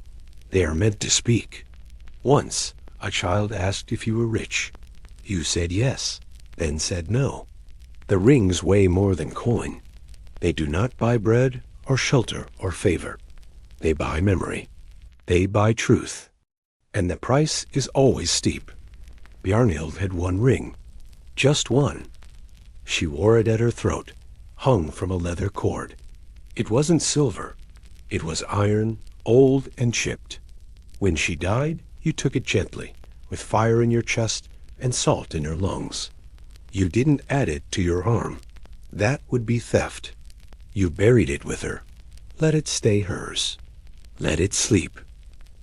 They are meant to speak. Once, a child asked if you were rich. You said yes, then said no. The rings weigh more than coin. They do not buy bread or shelter or favor. They buy memory. They buy truth. And the price is always steep. Bjarnhild had one ring. Just one. She wore it at her throat, hung from a leather cord. It wasn't silver. It was iron, old and chipped. When she died, you took it gently, with fire in your chest and salt in your lungs. You didn't add it to your arm. That would be theft. You buried it with her. Let it stay hers. Let it sleep.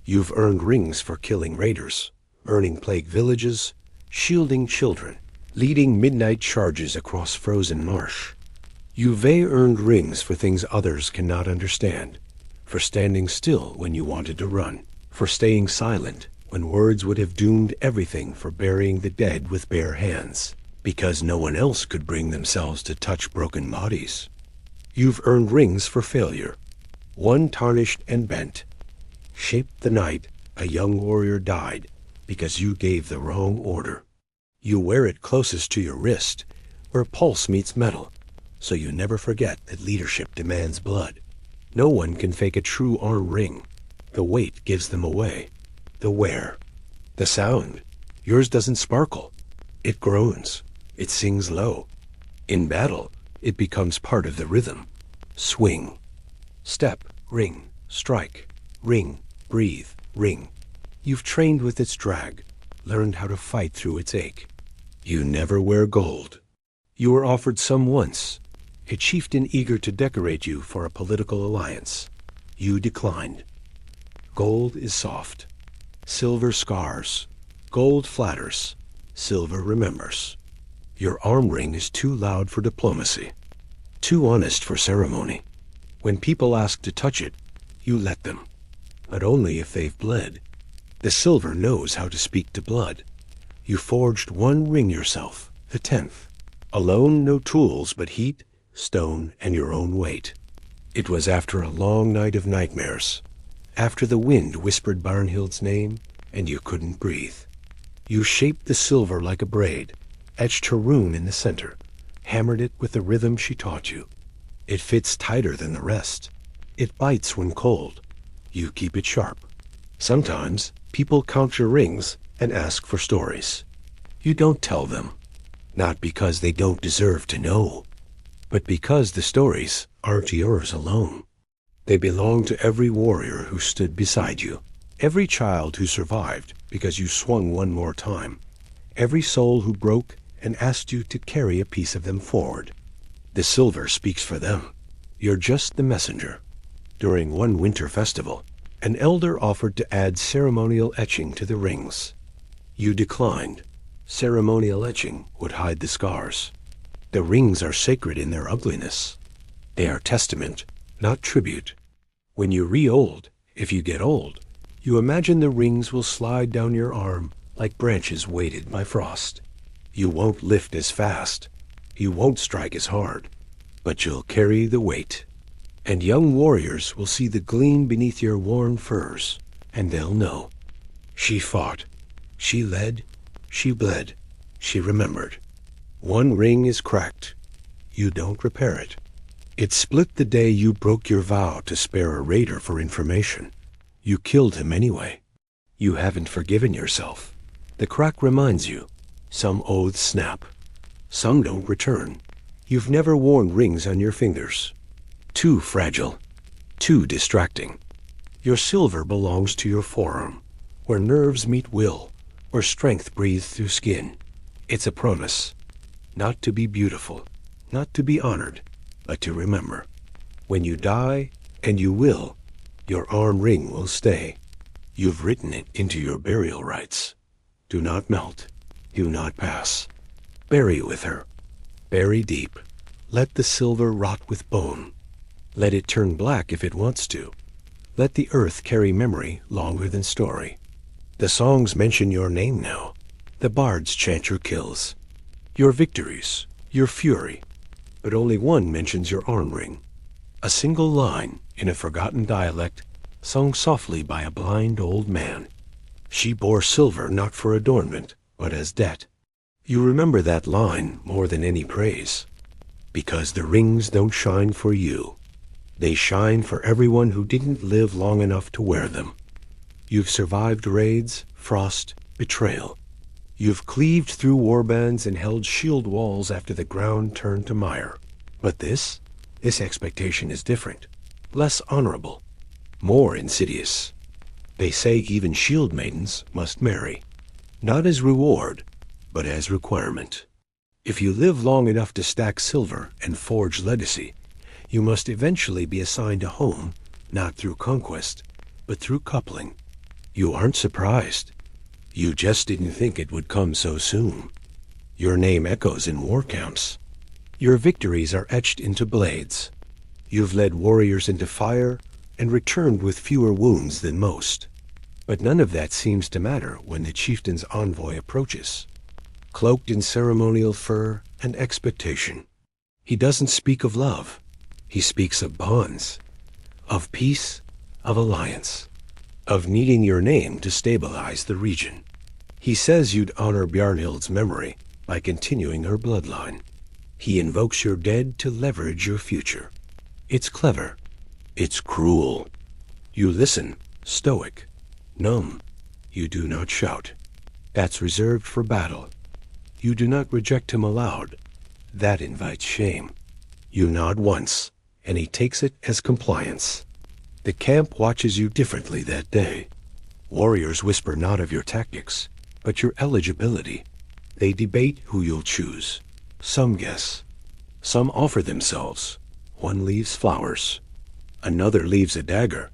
You've earned rings for killing raiders, burning plague villages, shielding children, leading midnight charges across frozen marsh. You've earned rings for things others cannot understand, for standing still when you wanted to run, for staying silent when words would have doomed everything, for burying the dead with bare hands, because no one else could bring themselves to touch broken bodies. You've earned rings for failure. One tarnished and bent. Shaped the night a young warrior died because you gave the wrong order. You wear it closest to your wrist, where pulse meets metal, so you never forget that leadership demands blood. No one can fake a true arm ring. The weight gives them away. The wear. The sound. Yours doesn't sparkle. It groans. It sings low. In battle, it becomes part of the rhythm. Swing. Step, ring, strike, ring, breathe, ring. You've trained with its drag, learned how to fight through its ache. You never wear gold. You were offered some once, a chieftain eager to decorate you for a political alliance. You declined. Gold is soft. Silver scars. Gold flatters. Silver remembers. Your arm ring is too loud for diplomacy, too honest for ceremony. When people ask to touch it, you let them, but only if they've bled. The silver knows how to speak to blood. You forged one ring yourself, the 10th. Alone, no tools but heat, stone, and your own weight. It was after a long night of nightmares, after the wind whispered Bjarnhild's name and you couldn't breathe. You shaped the silver like a braid, etched her rune in the center, hammered it with the rhythm she taught you. It fits tighter than the rest. It bites when cold. You keep it sharp. Sometimes people count your rings and ask for stories. You don't tell them, not because they don't deserve to know, but because the stories aren't yours alone. They belong to every warrior who stood beside you, every child who survived because you swung one more time, every soul who broke and asked you to carry a piece of them forward. The silver speaks for them. You're just the messenger. During one winter festival, an elder offered to add ceremonial etching to the rings. You declined. Ceremonial etching would hide the scars. The rings are sacred in their ugliness. They are testament, not tribute. When you re-old, if you get old, you imagine the rings will slide down your arm like branches weighted by frost. You won't lift as fast. You won't strike as hard, but you'll carry the weight. And young warriors will see the gleam beneath your worn furs, and they'll know. She fought. She led. She bled. She remembered. One ring is cracked. You don't repair it. It split the day you broke your vow to spare a raider for information. You killed him anyway. You haven't forgiven yourself. The crack reminds you. Some oaths snap. Some don't return. You've never worn rings on your fingers. Too fragile. Too distracting. Your silver belongs to your forearm, where nerves meet will, where strength breathes through skin. It's a promise. Not to be beautiful, not to be honored, but to remember. When you die, and you will, your arm ring will stay. You've written it into your burial rites. Do not melt. Do not pass. Bury with her. Bury deep. Let the silver rot with bone. Let it turn black if it wants to. Let the earth carry memory longer than story. The songs mention your name now. The bards chant your kills, your victories, your fury. But only one mentions your arm ring. A single line in a forgotten dialect, sung softly by a blind old man. She bore silver not for adornment, but as debt. You remember that line more than any praise, because the rings don't shine for you. They shine for everyone who didn't live long enough to wear them. You've survived raids, frost, betrayal. You've cleaved through warbands and held shield walls after the ground turned to mire. But this expectation is different, less honorable, more insidious. They say even shield maidens must marry, not as reward, but as requirement. If you live long enough to stack silver and forge legacy, you must eventually be assigned a home, not through conquest, but through coupling. You aren't surprised. You just didn't think it would come so soon. Your name echoes in war camps. Your victories are etched into blades. You've led warriors into fire and returned with fewer wounds than most. But none of that seems to matter when the chieftain's envoy approaches, cloaked in ceremonial fur and expectation. He doesn't speak of love. He speaks of bonds, of peace, of alliance, of needing your name to stabilize the region. He says you'd honor Bjarnhild's memory by continuing her bloodline. He invokes your dead to leverage your future. It's clever. It's cruel. You listen, stoic, numb. You do not shout. That's reserved for battle. You do not reject him aloud. That invites shame. You nod once, and he takes it as compliance. The camp watches you differently that day. Warriors whisper not of your tactics, but your eligibility. They debate who you'll choose. Some guess. Some offer themselves. One leaves flowers. Another leaves a dagger,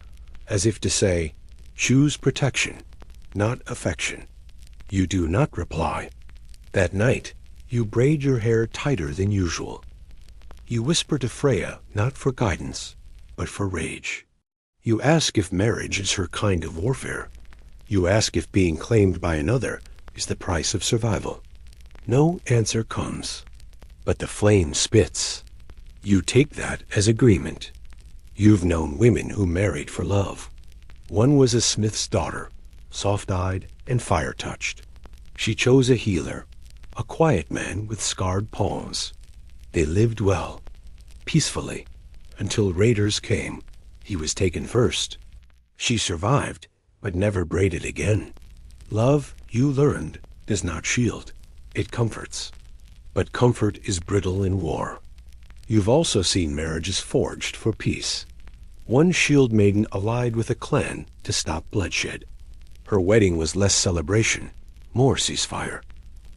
as if to say, choose protection, not affection. You do not reply. That night, you braid your hair tighter than usual. You whisper to Freya, not for guidance, but for rage. You ask if marriage is her kind of warfare. You ask if being claimed by another is the price of survival. No answer comes, but the flame spits. You take that as agreement. You've known women who married for love. One was a smith's daughter, soft-eyed and fire-touched. She chose a healer, a quiet man with scarred palms. They lived well, peacefully, until raiders came. He was taken first. She survived, but never braided again. Love, you learned, does not shield. It comforts. But comfort is brittle in war. You've also seen marriages forged for peace. One shield maiden allied with a clan to stop bloodshed. Her wedding was less celebration, more ceasefire.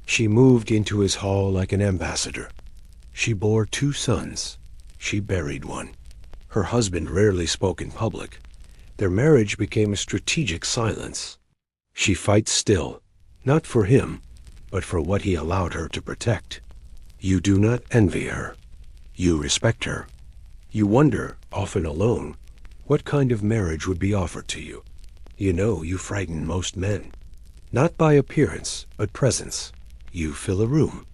She moved into his hall like an ambassador. She bore 2 sons. She buried one. Her husband rarely spoke in public. Their marriage became a strategic silence. She fights still, not for him, but for what he allowed her to protect. You do not envy her. You respect her. You wonder, often alone, what kind of marriage would be offered to you. You know you frighten most men. Not by appearance, but presence. You fill a room.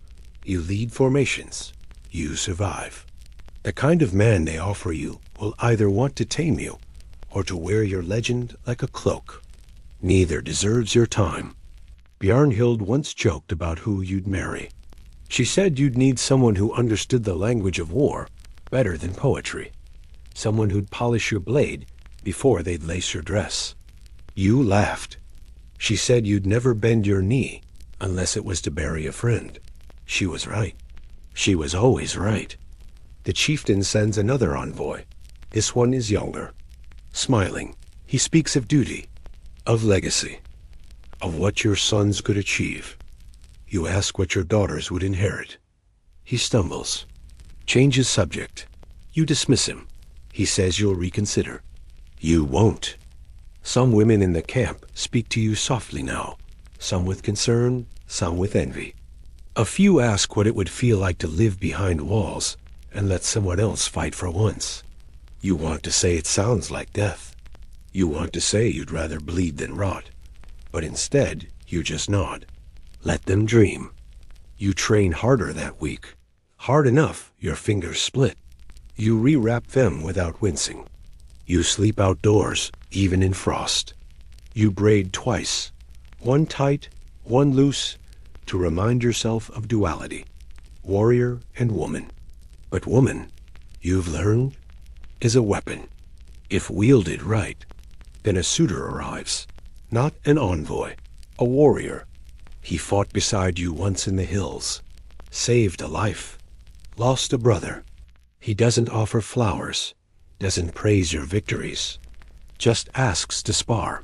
You lead formations. You survive. The kind of man they offer you will either want to tame you or to wear your legend like a cloak. Neither deserves your time. Bjarnhild once joked about who you'd marry. She said you'd need someone who understood the language of war better than poetry. Someone who'd polish your blade before they'd lace your dress. You laughed. She said you'd never bend your knee unless it was to bury a friend. She was right. She was always right. The chieftain sends another envoy. This one is younger. Smiling, he speaks of duty, of legacy, of what your sons could achieve. You ask what your daughters would inherit. He stumbles, changes subject. You dismiss him. He says you'll reconsider. You won't. Some women in the camp speak to you softly now, some with concern, some with envy. A few ask what it would feel like to live behind walls and let someone else fight for once. You want to say it sounds like death. You want to say you'd rather bleed than rot. But instead, you just nod. Let them dream. You train harder that week. Hard enough, your fingers split. You rewrap them without wincing. You sleep outdoors, even in frost. You braid twice, one tight, one loose, to remind yourself of duality, warrior and woman. But woman, you've learned, is a weapon. If wielded right, then a suitor arrives. Not an envoy, a warrior. He fought beside you once in the hills, saved a life, lost a brother. He doesn't offer flowers, doesn't praise your victories, just asks to spar.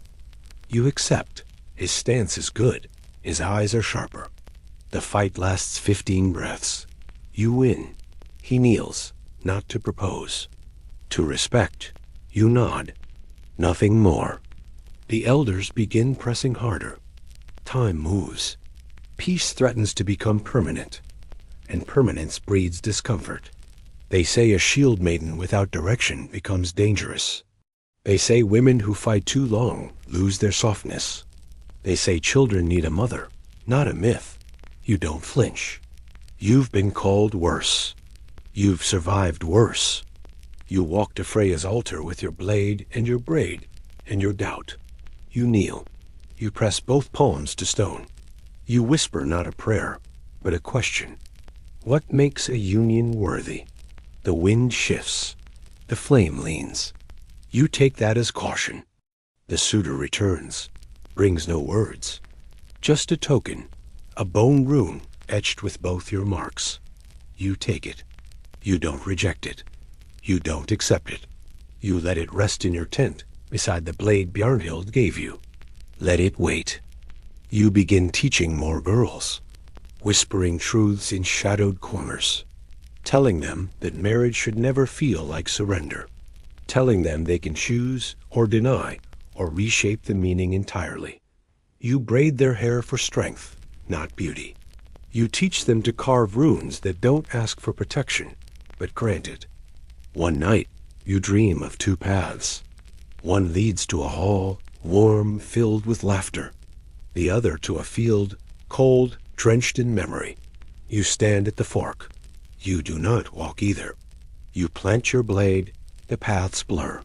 You accept. His stance is good. His eyes are sharper. The fight lasts 15 breaths. You win. He kneels, not to propose. To respect, you nod. Nothing more. The elders begin pressing harder. Time moves. Peace threatens to become permanent, and permanence breeds discomfort. They say a shield maiden without direction becomes dangerous. They say women who fight too long lose their softness. They say children need a mother, not a myth. You don't flinch. You've been called worse. You've survived worse. You walk to Freya's altar with your blade and your braid and your doubt. You kneel. You press both palms to stone. You whisper not a prayer, but a question. What makes a union worthy? The wind shifts. The flame leans. You take that as caution. The suitor returns, brings no words. Just a token, a bone rune etched with both your marks. You take it. You don't reject it. You don't accept it. You let it rest in your tent beside the blade Bjarnhild gave you. Let it wait. You begin teaching more girls, whispering truths in shadowed corners, telling them that marriage should never feel like surrender, telling them they can choose or deny or reshape the meaning entirely. You braid their hair for strength, not beauty. You teach them to carve runes that don't ask for protection, but grant it. One night, you dream of two paths. One leads to a hall, warm, filled with laughter. The other to a field, cold, drenched in memory. You stand at the fork. You do not walk either. You plant your blade, the paths blur.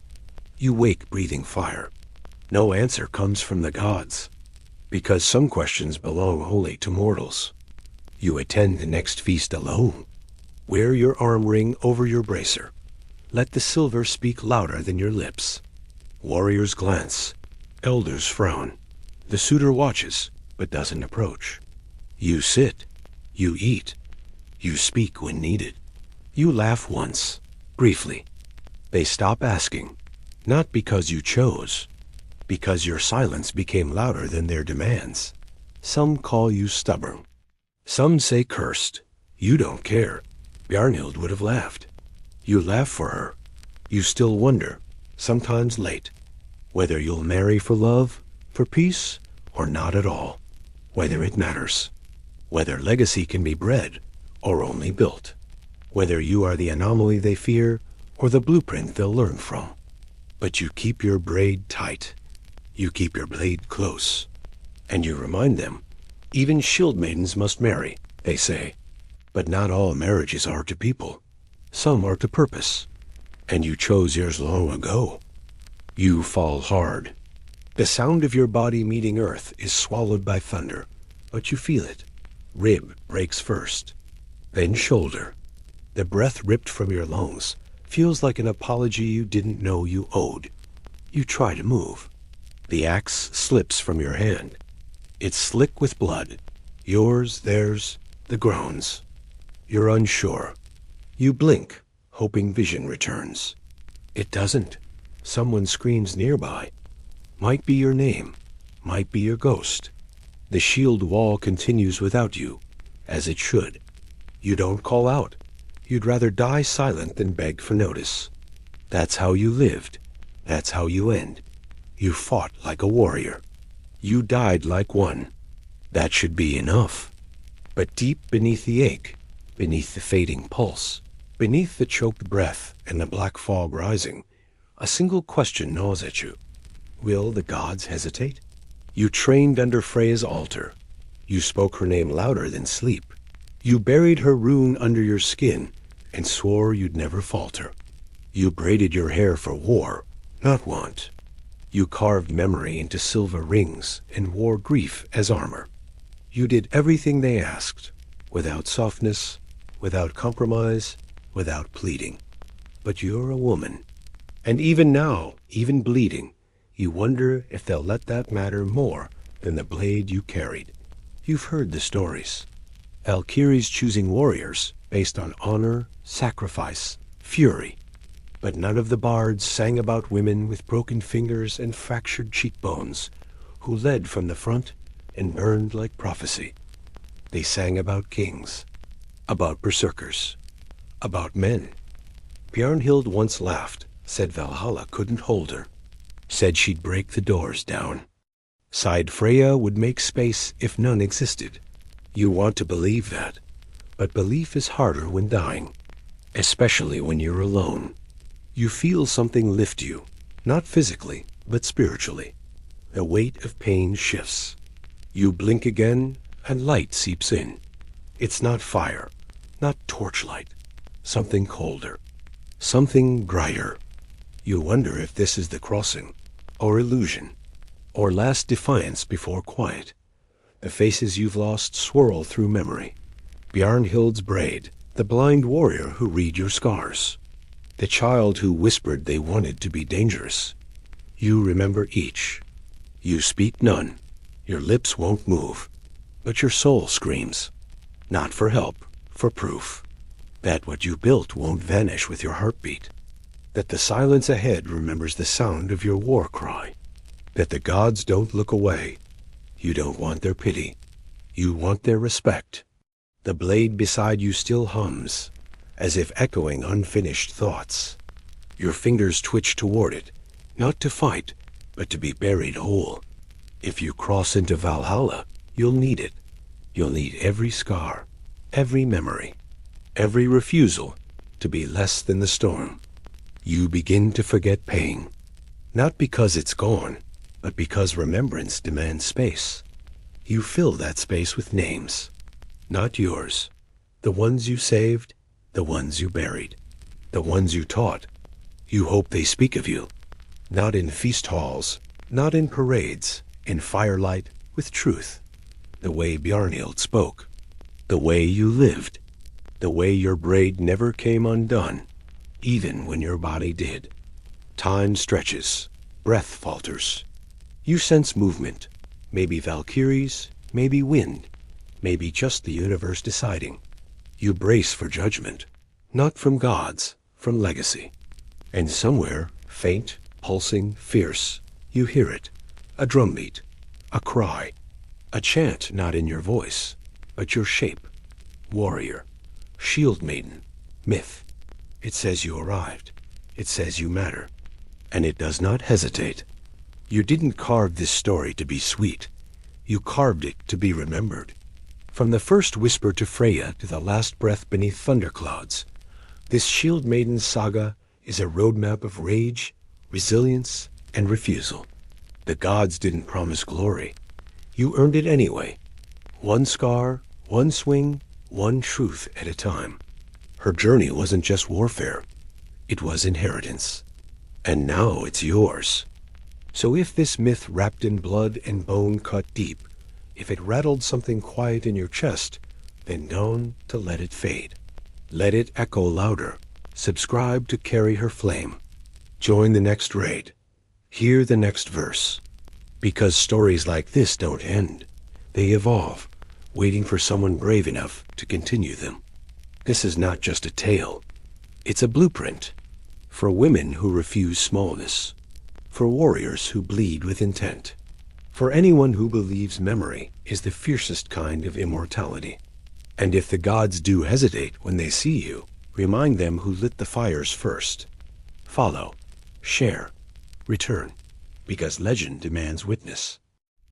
You wake breathing fire. No answer comes from the gods, because some questions belong only to mortals. You attend the next feast alone. Wear your arm ring over your bracer. Let the silver speak louder than your lips. Warriors glance. Elders frown. The suitor watches, but doesn't approach. You sit. You eat. You speak when needed. You laugh once, briefly. They stop asking, not because you chose, because your silence became louder than their demands. Some call you stubborn. Some say cursed. You don't care. Bjarnhild would have laughed. You laugh for her. You still wonder, sometimes late, whether you'll marry for love, for peace, or not at all. Whether it matters. Whether legacy can be bred, or only built. Whether you are the anomaly they fear, or the blueprint they'll learn from. But you keep your braid tight. You keep your blade close. And you remind them, even shield maidens must marry, they say. But not all marriages are to people. Some are to purpose. And you chose yours long ago. You fall hard. The sound of your body meeting earth is swallowed by thunder, but you feel it. Rib breaks first, then shoulder. The breath ripped from your lungs feels like an apology you didn't know you owed. You try to move. The axe slips from your hand. It's slick with blood. Yours, theirs, the groans. You're unsure. You blink, hoping vision returns. It doesn't. Someone screams nearby. Might be your name. Might be your ghost. The shield wall continues without you, as it should. You don't call out. You'd rather die silent than beg for notice. That's how you lived. That's how you end. You fought like a warrior. You died like one. That should be enough. But deep beneath the ache, beneath the fading pulse, beneath the choked breath and the black fog rising, a single question gnaws at you. Will the gods hesitate? You trained under Freya's altar. You spoke her name louder than sleep. You buried her rune under your skin and swore you'd never falter. You braided your hair for war, not want. You carved memory into silver rings and wore grief as armor. You did everything they asked, without softness, without compromise, without pleading. But you're a woman. And even now, even bleeding, You wonder if they'll let that matter more than the blade you carried. You've heard the stories. Valkyries choosing warriors based on honor, sacrifice, fury. But none of the bards sang about women with broken fingers and fractured cheekbones, who led from the front and burned like prophecy. They sang about kings, about berserkers, about men. Bjarnhild once laughed, said Valhalla couldn't hold her, said she'd break the doors down. Sighed Freya would make space if none existed. You want to believe that, but belief is harder when dying, especially when you're alone. You feel something lift you, not physically, but spiritually. The weight of pain shifts. You blink again, and light seeps in. It's not fire, not torchlight, something colder, something drier. You wonder if this is the crossing, or illusion, or last defiance before quiet. The faces you've lost swirl through memory. Bjarnhild's braid, the blind warrior who read your scars, the child who whispered they wanted to be dangerous. You remember each. You speak none. Your lips won't move, but your soul screams, not for help, for proof, that what you built won't vanish with your heartbeat, that the silence ahead remembers the sound of your war cry, that the gods don't look away. You don't want their pity. You want their respect. The blade beside you still hums, as if echoing unfinished thoughts. Your fingers twitch toward it, not to fight, but to be buried whole. If you cross into Valhalla, you'll need it. You'll need every scar, every memory, every refusal to be less than the storm. You begin to forget pain, not because it's gone, but because remembrance demands space. You fill that space with names, not yours, the ones you saved, the ones you buried, the ones you taught. You hope they speak of you, not in feast halls, not in parades, in firelight with truth, the way Bjarnhild spoke, the way you lived, the way your braid never came undone, even when your body did. Time stretches, breath falters. You sense movement, maybe Valkyries, maybe wind, maybe just the universe deciding. You brace for judgment, not from gods, from legacy. And somewhere, faint, pulsing, fierce, you hear it, a drumbeat, a cry, a chant not in your voice, but your shape. Warrior, shieldmaiden, myth. It says you arrived. It says you matter. And it does not hesitate. You didn't carve this story to be sweet. You carved it to be remembered. From the first whisper to Freya to the last breath beneath thunderclouds, this Shieldmaiden saga is a roadmap of rage, resilience, and refusal. The gods didn't promise glory. You earned it anyway. One scar, one swing, one truth at a time. Her journey wasn't just warfare. It was inheritance. And now it's yours. So if this myth wrapped in blood and bone cut deep, if it rattled something quiet in your chest, then know to let it fade. Let it echo louder. Subscribe to carry her flame. Join the next raid. Hear the next verse. Because stories like this don't end. They evolve, waiting for someone brave enough to continue them. This is not just a tale. It's a blueprint. For women who refuse smallness. For warriors who bleed with intent. For anyone who believes memory is the fiercest kind of immortality. And if the gods do hesitate when they see you, remind them who lit the fires first. Follow, share, return, because legend demands witness.